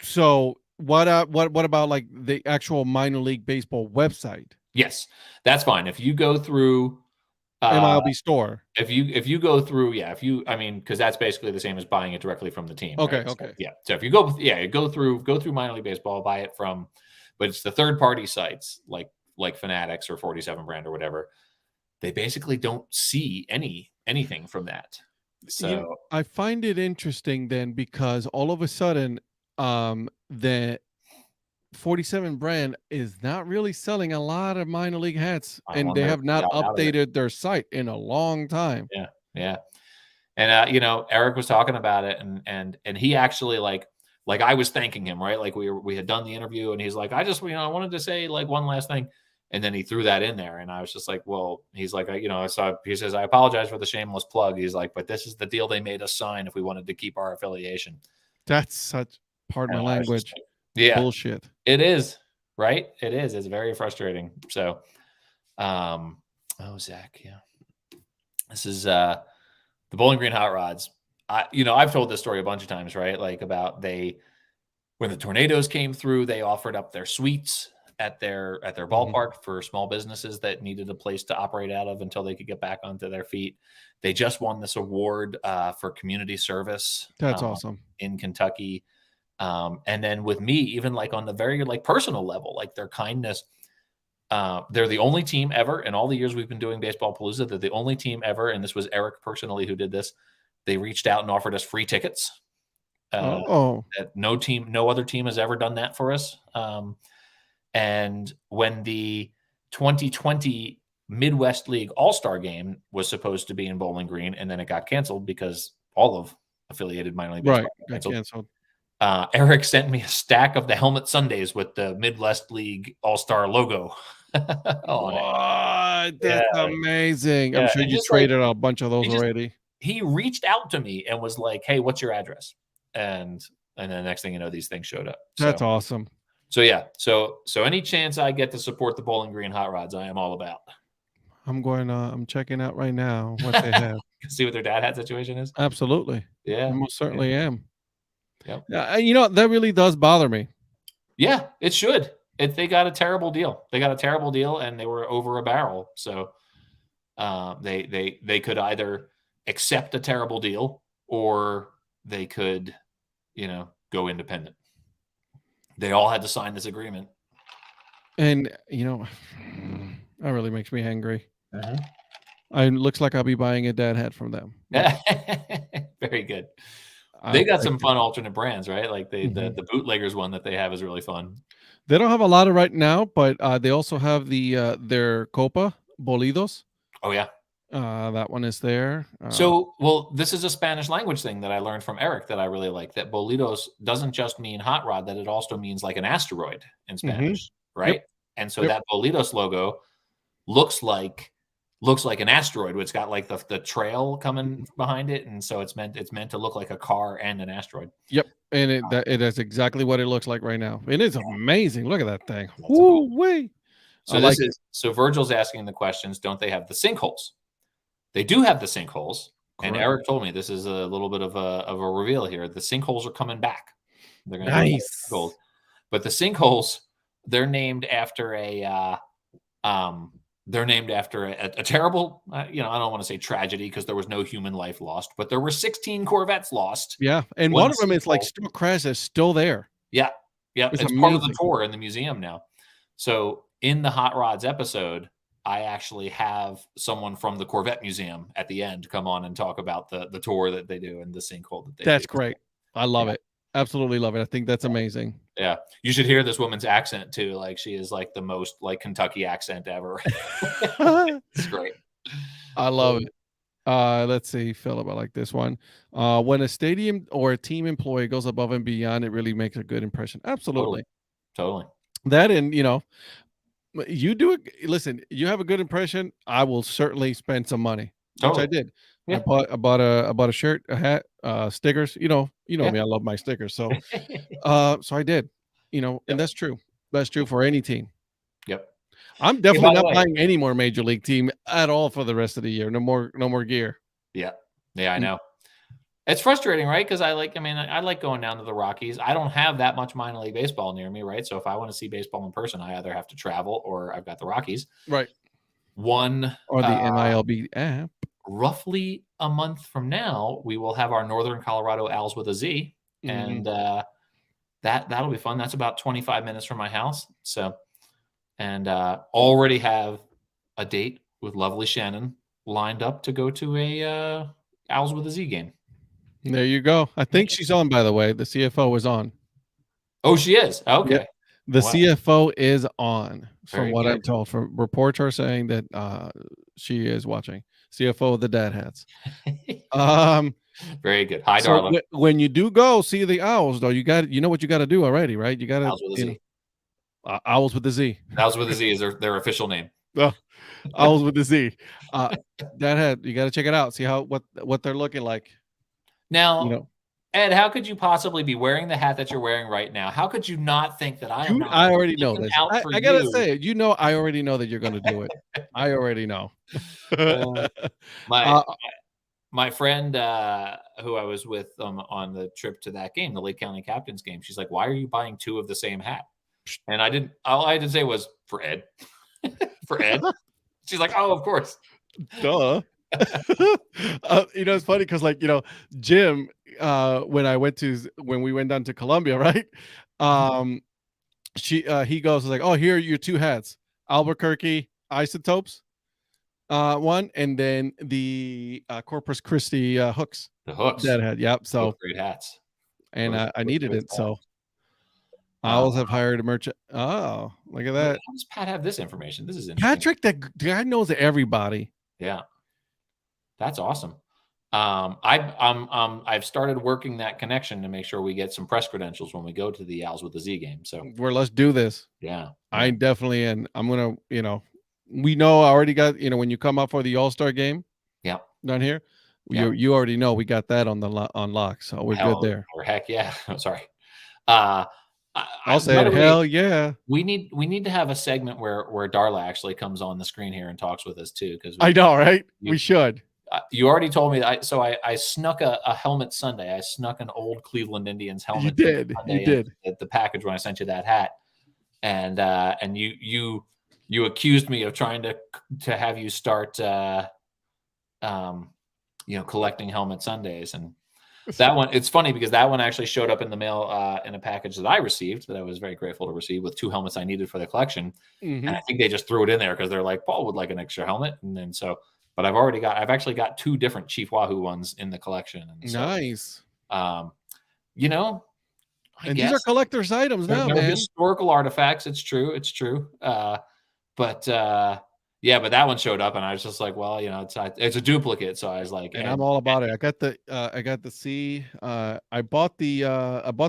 So what about like the actual minor league baseball website? Yes, that's fine. If you go through MLB store. If you go through, because that's basically the same as buying it directly from the team. Okay. Right? Okay. So if you go through minor league baseball, buy it from, but it's the third party sites like Fanatics or 47 brand or whatever. They basically don't see anything from that. So I find it interesting then, because all of a sudden, the 47 brand is not really selling a lot of minor league hats, and they have not updated their site in a long time. Yeah. And Eric was talking about it, and he actually like I was thanking him, right? Like we had done the interview, and he's like, I just I wanted to say like one last thing, and then he threw that in there, and I was just like, well, he's like, he says, I apologize for the shameless plug. He's like, but this is the deal they made us sign if we wanted to keep our affiliation. That's such, pardon my language. Yeah, bullshit. It is, right? It is. It's very frustrating. So, Zach, this is the Bowling Green hot rods. I've told this story a bunch of times, right? Like about when the tornadoes came through, they offered up their suites at their ballpark for small businesses that needed a place to operate out of until they could get back onto their feet. They just won this award for community service. That's awesome. In Kentucky. And then with me, even like on the very like personal level, like their kindness, they're the only team ever in all the years we've been doing Baseball Palooza. They're the only team ever. And this was Eric personally who did this. They reached out and offered us free tickets. That no other team has ever done that for us. And when the 2020 Midwest League All-Star game was supposed to be in Bowling Green, and then it got canceled because all of affiliated minor league baseball got canceled. Eric sent me a stack of the helmet Sundays with the Midwest League All-Star logo on it. That's amazing. I'm sure you traded a bunch of those already. He reached out to me and was like, hey, what's your address? And then the next thing you know, these things showed up. That's awesome. So yeah, so any chance I get to support the Bowling Green hot rods, I am all about. I'm checking out right now what they have. See what their dad hat situation is. Absolutely. Yeah, I most certainly am. Yep. That really does bother me. Yeah, it should. They got a terrible deal. And they were over a barrel. So they could either accept a terrible deal or they could, go independent. They all had to sign this agreement. And, that really makes me angry. It looks like I'll be buying a dad hat from them. Very good. They got some fun alternate brands, right? Like the Bootleggers one that they have is really fun. They don't have a lot of right now, but they also have their Copa Bolidos. Oh, yeah. That one is there. This is a Spanish language thing that I learned from Eric that I really like, that Bolidos doesn't just mean hot rod, that it also means like an asteroid in Spanish, right? Yep. And so that Bolidos logo looks like an asteroid. It's got like the trail coming behind it, and so it's meant to look like a car and an asteroid. Yep, and it is exactly what it looks like right now. It is amazing. Look at that thing. Woo-wee. So Virgil's asking the questions. Don't they have the sinkholes? They do have the sinkholes. Correct. And Eric told me this is a little bit of a reveal here. The sinkholes are coming back. They're going to nice. But the sinkholes, they're named after a They're named after a terrible, I don't want to say tragedy because there was no human life lost, but there were 16 Corvettes lost. Yeah, and one of them is like still crashed, is still there. Yeah, yeah, It's part of the amazing. tour in the museum now. So in the Hot Rods episode, I actually have someone from the Corvette Museum at the end come on and talk about the tour that they do and the sinkhole that they do. That's great. I love it. Absolutely love it. I think that's amazing. Yeah. You should hear this woman's accent too. Like she is like the most like Kentucky accent ever. It's great. I love it. Let's see, Philip, I like this one. When a stadium or a team employee goes above and beyond, it really makes a good impression. Absolutely. Totally. That, and you do it. Listen, you have a good impression. I will certainly spend some money, which I did. Yeah. I bought a shirt, a hat, stickers. You know me. I love my stickers. So, so I did. And that's true. That's true for any team. Yep. I'm definitely not buying any more major league team at all for the rest of the year. No more gear. Yeah. Yeah, I know. It's frustrating, right? Because I like going down to the Rockies. I don't have that much minor league baseball near me, right? So if I want to see baseball in person, I either have to travel or I've got the Rockies. Right. Or the MILB app. Roughly a month from now, we will have our Northern Colorado Owls with a Z. And that'll be fun. That's about 25 minutes from my house. So, and already have a date with lovely Shannon lined up to go to a Owls with a Z game. There you go. I think she's on, by the way. The CFO is on. Oh, she is? Okay. Yep. The CFO is on, from what I'm told. From reports are saying that she is watching. CFO of the Dad Hats. Very good. Hi, darling. When you do go see the Owls, though, you know what you got to do already, right? You got to Owls with the Z. Owls with the Z is their official name. Owls with the Z. Dad Hat, you got to check it out. See what they're looking like. Now, Ed, how could you possibly be wearing the hat that you're wearing right now? How could you not think that I already know this. I gotta say it. I already know that you're going to do it. I already know. My friend who I was with on the trip to that game, the Lake County Captains game, she's like, "Why are you buying two of the same hat?" And all I had to say was, "For Ed." For Ed. She's like, "Oh, of course." Duh. It's funny because Jim, when we went down to Colombia, right? He goes like, "Oh, here are your two hats, Albuquerque Isotopes, one, and then the Corpus Christi hooks." The hooks that had, yep. So both great hats, and I needed it, so Owls have hired a merchant. Oh, look at that! How does Pat have this information? This is interesting. Patrick, that guy knows everybody. Yeah. That's awesome. I've started working that connection to make sure we get some press credentials when we go to the Owls with the Z game. So let's do this. Yeah. I definitely, and I'm gonna, we know I already got, when you come up for the All-Star game. Yeah. Down here, you already know we got that on lock, so we're good there. Or heck yeah. I'm sorry. I'll say it. Hell yeah. We need to have a segment where Darla actually comes on the screen here and talks with us too. Because I know, right? We should. You already told me that. I snuck a helmet Sunday. I snuck an old Cleveland Indians helmet. You did. You did. The package when I sent you that hat, and you accused me of trying to have you start, collecting helmet Sundays. And that one, it's funny because that one actually showed up in the mail in a package that I received that I was very grateful to receive with two helmets I needed for the collection. And I think they just threw it in there because they're like, Paul would like an extra helmet, and then so. But I've actually got two different Chief Wahoo ones in the collection. And so, nice. I these are collector's items now, man. Historical artifacts. It's true. But that one showed up, and I was just like, well, it's a duplicate. So I was like, and I'm all about it. I got the C. I bought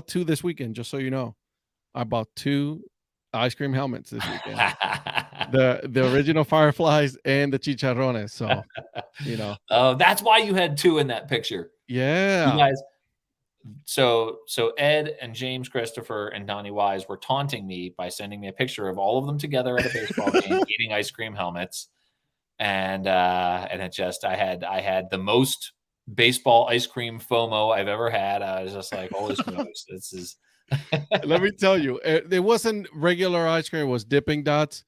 two this weekend. Just so you know, I bought two ice cream helmets this weekend. the original Fireflies and the Chicharrones. So, that's why you had two in that picture. Yeah. You guys. So Ed and James Christopher and Donnie Wise were taunting me by sending me a picture of all of them together at a baseball game eating ice cream helmets. And it just, I had the most baseball ice cream FOMO I've ever had. I was just like, holy smokes, this is. Let me tell you, it wasn't regular ice cream. It was Dipping Dots,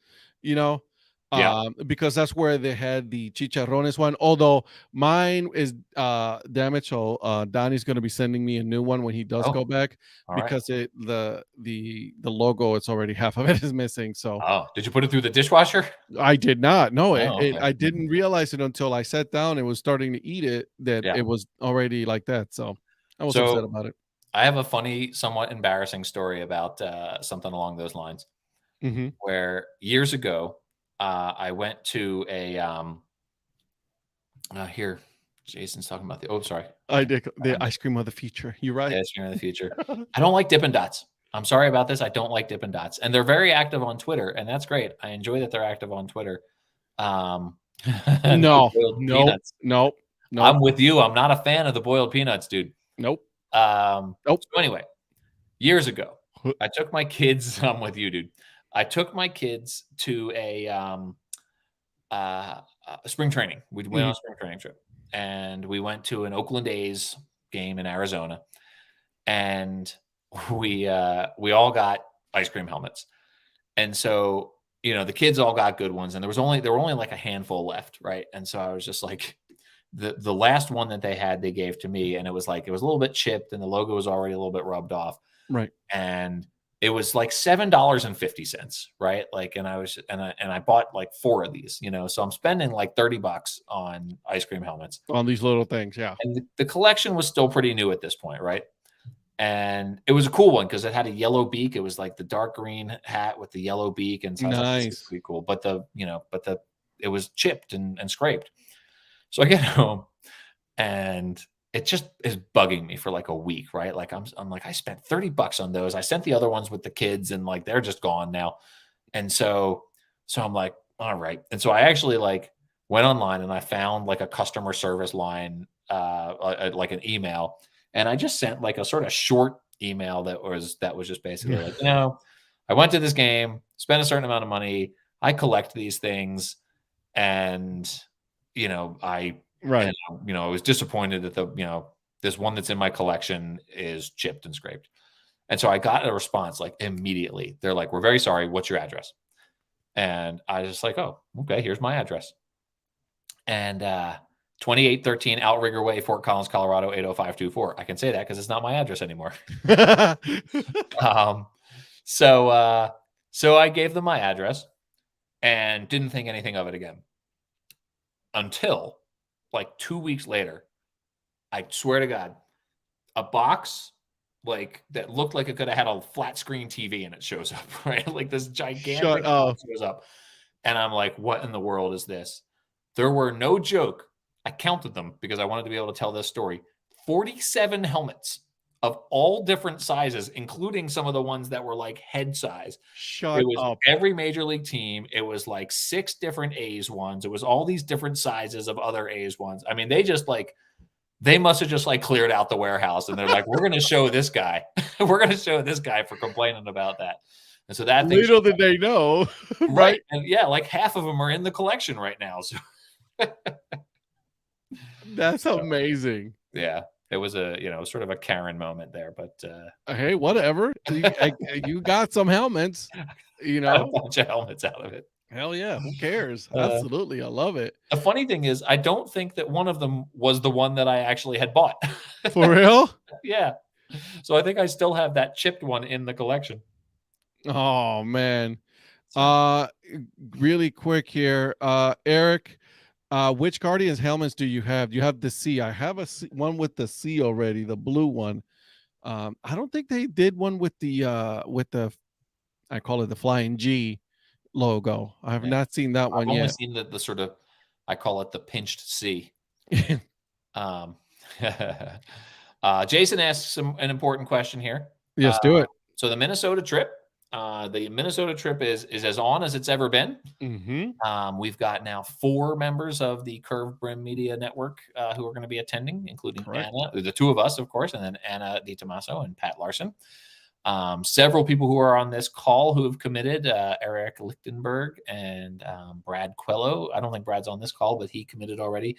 because that's where they had the chicharrones one. Although mine is damaged, so Donnie's going to be sending me a new one when he does go back, because the logo, it's already half of it is missing. So did you put it through the dishwasher? I did not. No, I didn't realize it until I sat down and was starting to eat it, that it was already like that. So I was upset about it. I have a funny, somewhat embarrassing story about something along those lines. Where years ago, I went to a here. Jason's talking about the ice cream of the future. You're right. Ice cream of the future. I don't like Dippin' Dots. I'm sorry about this. I don't like Dippin' Dots, and they're very active on Twitter, and that's great. I enjoy that they're active on Twitter. No. I'm with you. I'm not a fan of the boiled peanuts, dude. Nope. So anyway, years ago, I took my kids. I'm with you, dude. I took my kids to a spring training. We went on a spring training trip, and we went to an Oakland A's game in Arizona, and we all got ice cream helmets. And so, the kids all got good ones, and there were only like a handful left, right? And so I was just like, the last one that they had, they gave to me, and it was a little bit chipped, and the logo was already a little bit rubbed off, right? And it was like $7.50, right? Like, and I bought like 4 of these, so I'm spending like $30 on ice cream helmets on these little things. Yeah. And the collection was still pretty new at this point, right? And it was a cool one because it had a yellow beak. It was like the dark green hat with the yellow beak, and so nice, pretty cool. But it was chipped and scraped. So I get home, and it just is bugging me for like a week, right? Like I'm like, I spent $30 on those. I sent the other ones with the kids, and like they're just gone now. And so I'm like, all right. And so I actually like went online, and I found like a customer service line, like an email. And I just sent like a sort of short email that was just basically like, I went to this game, spent a certain amount of money. I collect these things, and I was disappointed that this one that's in my collection is chipped and scraped. And so I got a response like immediately. They're like, "We're very sorry. What's your address?" And I was just like, "Oh, okay. Here's my address." And 2813 Outrigger Way, Fort Collins, Colorado, 80524. I can say that because it's not my address anymore. So I gave them my address and didn't think anything of it again until like 2 weeks later. I swear to God, a box like that looked like it could have had a flat screen TV in it shows up, right? Like this gigantic box shows up. And I'm like, what in the world is this? There were, no joke, I counted them because I wanted to be able to tell this story, 47 helmets of all different sizes, including some of the ones that were like head size. Shut up. Every major league team. It was like 6 different A's ones. It was all these different sizes of other A's ones. I mean, they must have just like cleared out the warehouse, and they're like, we're going to show this guy. We're going to show this guy for complaining about that. And so that little did they know. Right. And yeah, like half of them are in the collection right now. So that's amazing. Yeah. It was a, sort of a Karen moment there, but hey, whatever. You got some helmets, got a bunch of helmets out of it. Hell yeah. Who cares? Absolutely. I love it. The funny thing is, I don't think that one of them was the one that I actually had bought. For real? Yeah. So I think I still have that chipped one in the collection. Oh man. Really quick here. Eric, which Guardians helmets do you have? Do you have the C? I have one with the C already, the blue one. I don't think they did one with the I call it the Flying G logo. I have not seen that one yet. I've only seen the sort of, I call it the pinched C. Jason asks an important question here. Yes, do it. So the Minnesota trip is as on as it's ever been. Mm-hmm. We've got now 4 members of the Curved Brim Media Network who are going to be attending, including Anna, the 2 of us, of course, and then Anna DiTomaso and Pat Larson. Several people who are on this call who have committed, Eric Lichtenberg and Brad Quello. I don't think Brad's on this call, but he committed already.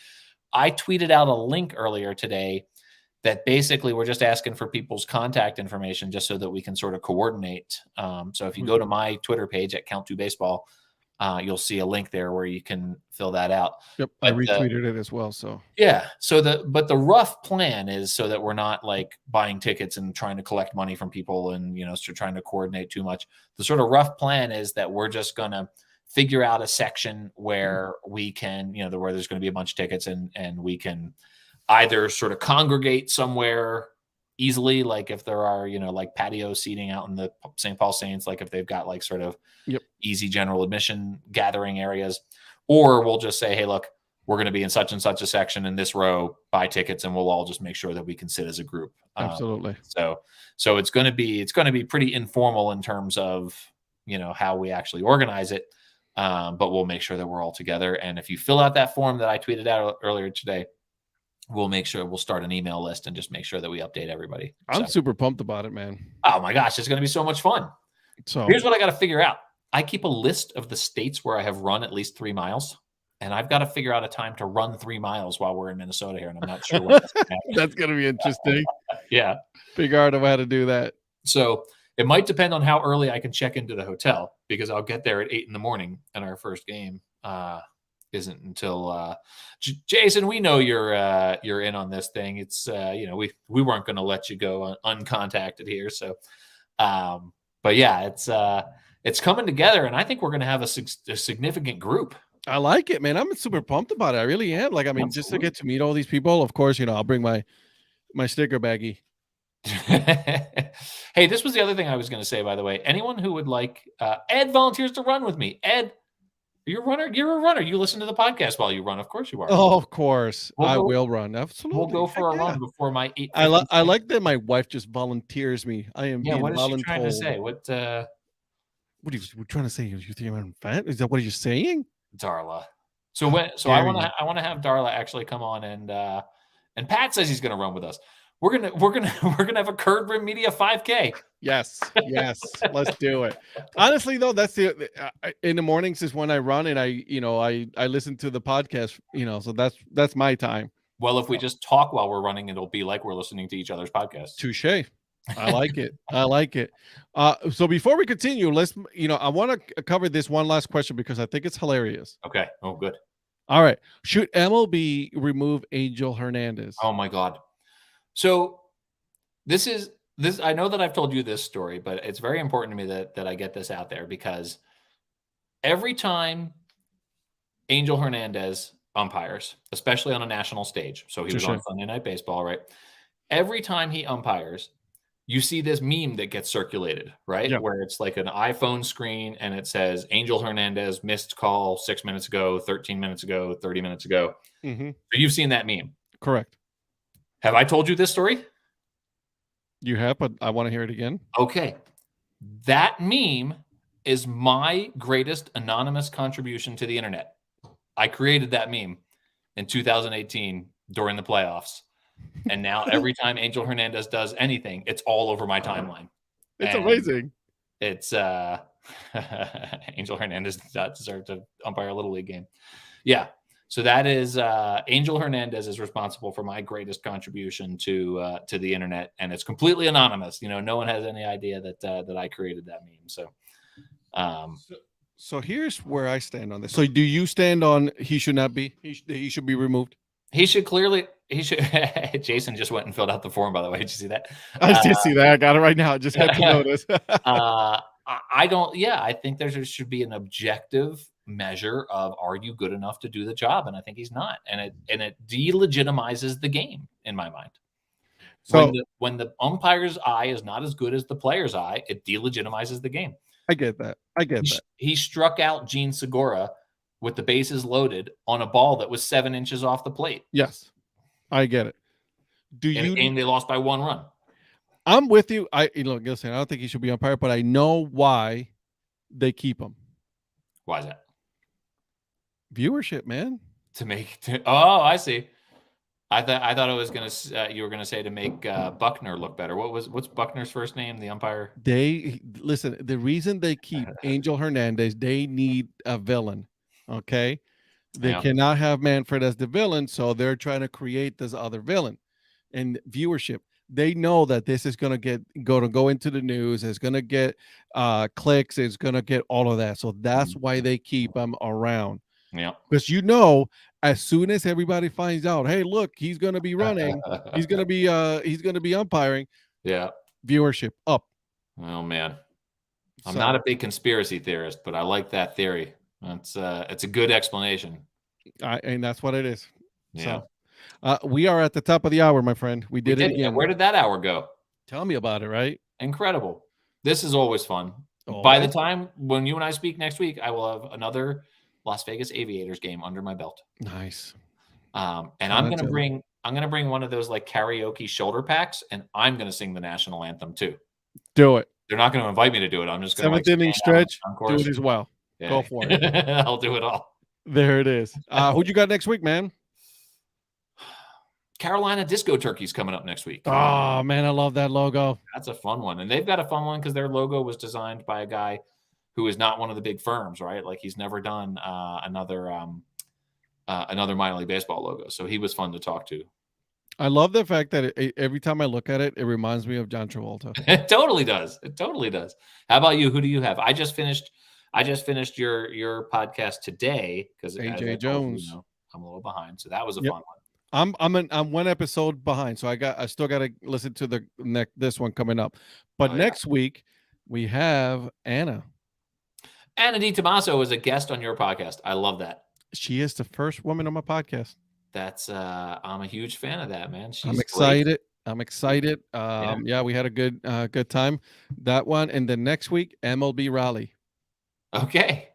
I tweeted out a link earlier today that basically we're just asking for people's contact information just so that we can sort of coordinate. So if you go to my Twitter page at Count2Baseball, You'll see a link there where you can fill that out. Yep, I retweeted it as well. So yeah, so the rough plan is so that we're not like buying tickets and trying to collect money from people and so trying to coordinate too much. The sort of rough plan is that we're just gonna figure out a section where we can, where there's going to be a bunch of tickets and we can either sort of congregate somewhere easily, like if there are, like patio seating out in the St. Paul Saints, like if they've got like sort of easy general admission gathering areas, or we'll just say, hey, look, we're going to be in such and such a section in this row, buy tickets, and we'll all just make sure that we can sit as a group. Absolutely. So it's going to be pretty informal in terms of, how we actually organize it. But we'll make sure that we're all together. And if you fill out that form that I tweeted out earlier today, we'll make sure we'll start an email list and just make sure that we update everybody. I'm super pumped about it, man. Oh my gosh, it's going to be so much fun. So here's what I got to figure out. I keep a list of the states where I have run at least 3 miles, and I've got to figure out a time to run 3 miles while we're in Minnesota here. And I'm not sure what that's going to be interesting. Yeah. Figure out how to do that. So it might depend on how early I can check into the hotel, because I'll get there at 8 a.m. and our first game isn't until Jason, we know you're in on this thing. It's we weren't going to let you go uncontacted here. So but yeah, it's coming together, and I think we're going to have a significant group. I like it, man. I'm super pumped about it. I really am. Like, I mean, just to get to meet all these people, of course, I'll bring my sticker baggie. Hey, this was the other thing I was going to say, by the way. Anyone who would like, Ed volunteers to run with me. Ed, you're a runner. You're a runner. You listen to the podcast while you run. Of course you are. Oh, of course. I will run. Absolutely. We'll go for a run before my 8. I like that my wife just volunteers me. I am being what is she trying to say? What are you trying to say? You think I'm fat? Is that what you're saying? Darla. So I want to have Darla actually come on, and Pat says he's going to run with us. We're gonna have a Curd Rim Media 5K. Yes, let's do it. Honestly, though, that's in the mornings is when I run, and I listen to the podcast. So that's my time. Well, if we just talk while we're running, it'll be like we're listening to each other's podcasts. Touche. I like it. I like it. So before we continue, let's I want to cover this one last question because I think it's hilarious. Okay. Oh, good. All right. Should MLB remove Angel Hernandez? Oh my God. So this. I know that I've told you this story, but it's very important to me that I get this out there, because every time Angel Hernandez umpires, especially on a national stage, so he was on Sunday Night Baseball, right? Every time he umpires, you see this meme that gets circulated, right? Yep. Where it's like an iPhone screen and it says Angel Hernandez missed call 6 minutes ago, 13 minutes ago, 30 minutes ago. Mm-hmm. So you've seen that meme. Correct. Have I told you this story? You have, but I want to hear it again. Okay. That meme is my greatest anonymous contribution to the internet. I created that meme in 2018 during the playoffs. And now every time Angel Hernandez does anything, it's all over my timeline. It's amazing. It's Angel Hernandez does not deserve to umpire a Little League game. Yeah. So that is Angel Hernandez is responsible for my greatest contribution to the internet, and it's completely anonymous. No one has any idea that I created that meme. So here's where I stand on this. So do you stand on he should not be? He should be removed. He should. Jason just went and filled out the form, by the way. Did you see that? I did see that. I got it right now. I just had to notice. I don't. Yeah, I think there should be an objective measure of, are you good enough to do the job? And I think he's not. And it delegitimizes the game in my mind. So when the umpire's eye is not as good as the player's eye, it delegitimizes the game. I get that. He struck out Gene Segura with the bases loaded on a ball that was 7 inches off the plate. Yes, I get it. In a game they lost by 1 run. I'm with you. Listen, I don't think he should be umpire, but I know why they keep him. Why is that? Viewership, man. Oh, I see. I thought it was you were gonna say to make Buckner look better. What's Buckner's first name? The umpire. Listen. The reason they keep Angel Hernandez, they need a villain. Okay, they cannot have Manfred as the villain, so they're trying to create this other villain. And viewership. they know that this is going to go into the news. It's going to get clicks. It's going to get all of that. So that's why they keep them around. Yeah. Because as soon as everybody finds out, hey, look, he's going to be running, he's going to be umpiring. Yeah. Viewership up. Oh man. I'm not a big conspiracy theorist, but I like that theory. It's a good explanation. And that's what it is. Yeah. So, we are at the top of the hour, my friend. We did it again. Where did that hour go? Tell me about it, right? Incredible. This is always fun. Always. By the time when you and I speak next week, I will have another Las Vegas Aviators game under my belt. Nice. And I'm gonna bring one of those like karaoke shoulder packs, and I'm gonna sing the national anthem too. Do it. They're not going to invite me to do it. I'm just going to 7th inning stretch. Do it as well. Yeah. Go for it. I'll do it all. There it is. Who you got next week, man? Carolina Disco Turkeys coming up next week. Oh man, I love that logo. That's a fun one, and they've got a fun one because their logo was designed by a guy who is not one of the big firms, right? Like he's never done another minor league baseball logo, so he was fun to talk to. I love the fact that every time I look at it, it reminds me of John Travolta. It totally does. It totally does. How about you? Who do you have? I just finished your podcast today because AJ Jones. I'm a little behind, so that was a fun one. I'm one episode behind, so I still got to listen to this one coming up. But next week we have Anna. Anna DiTommaso is a guest on your podcast. I love that. She is the first woman on my podcast. That's I'm a huge fan of that, man. I'm excited. Great. I'm excited. Yeah, we had a good time. That one, and then next week MLB Raleigh. Okay,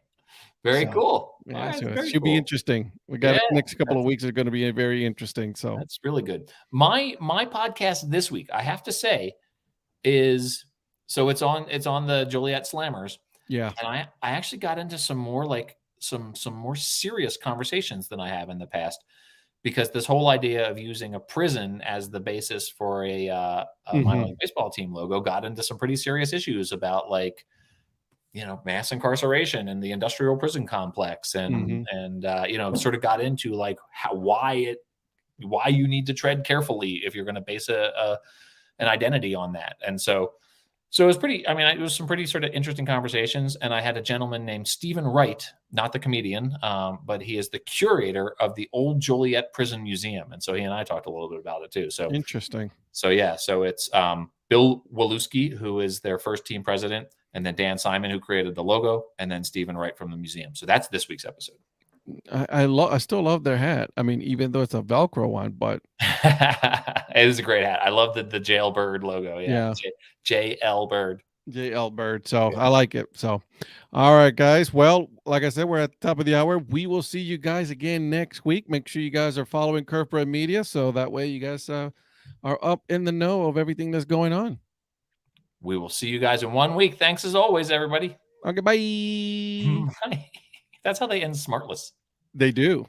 very cool. Yeah, so it should be interesting. We got next couple of weeks are going to be very interesting. So that's really good. My podcast this week, I have to say, is it's on the Joliet Slammers. Yeah, and I actually got into some more like some more serious conversations than I have in the past. Because this whole idea of using a prison as the basis for a minor league baseball team logo got into some pretty serious issues about like, mass incarceration and the industrial prison complex, and sort of got into like why you need to tread carefully if you're going to base an identity on that, and so it was pretty. I mean, it was some pretty sort of interesting conversations, and I had a gentleman named Stephen Wright, not the comedian, but he is the curator of the Old Joliet Prison Museum, and so he and I talked a little bit about it too. So interesting. So yeah, so it's Bill Walewski, who is their first team president, and then Dan Simon, who created the logo, and then Stephen Wright from the museum. So that's this week's episode. I still love their hat. I mean, even though it's a Velcro one, but it is a great hat. I love the jailbird logo. Yeah. JL Bird. JL Bird. So I like it. So, all right, guys. Well, like I said, we're at the top of the hour. We will see you guys again next week. Make sure you guys are following Curvebred Media, so that way you guys are up in the know of everything that's going on. We will see you guys in 1 week. Thanks as always, everybody. Okay, bye. That's how they end Smartless. They do.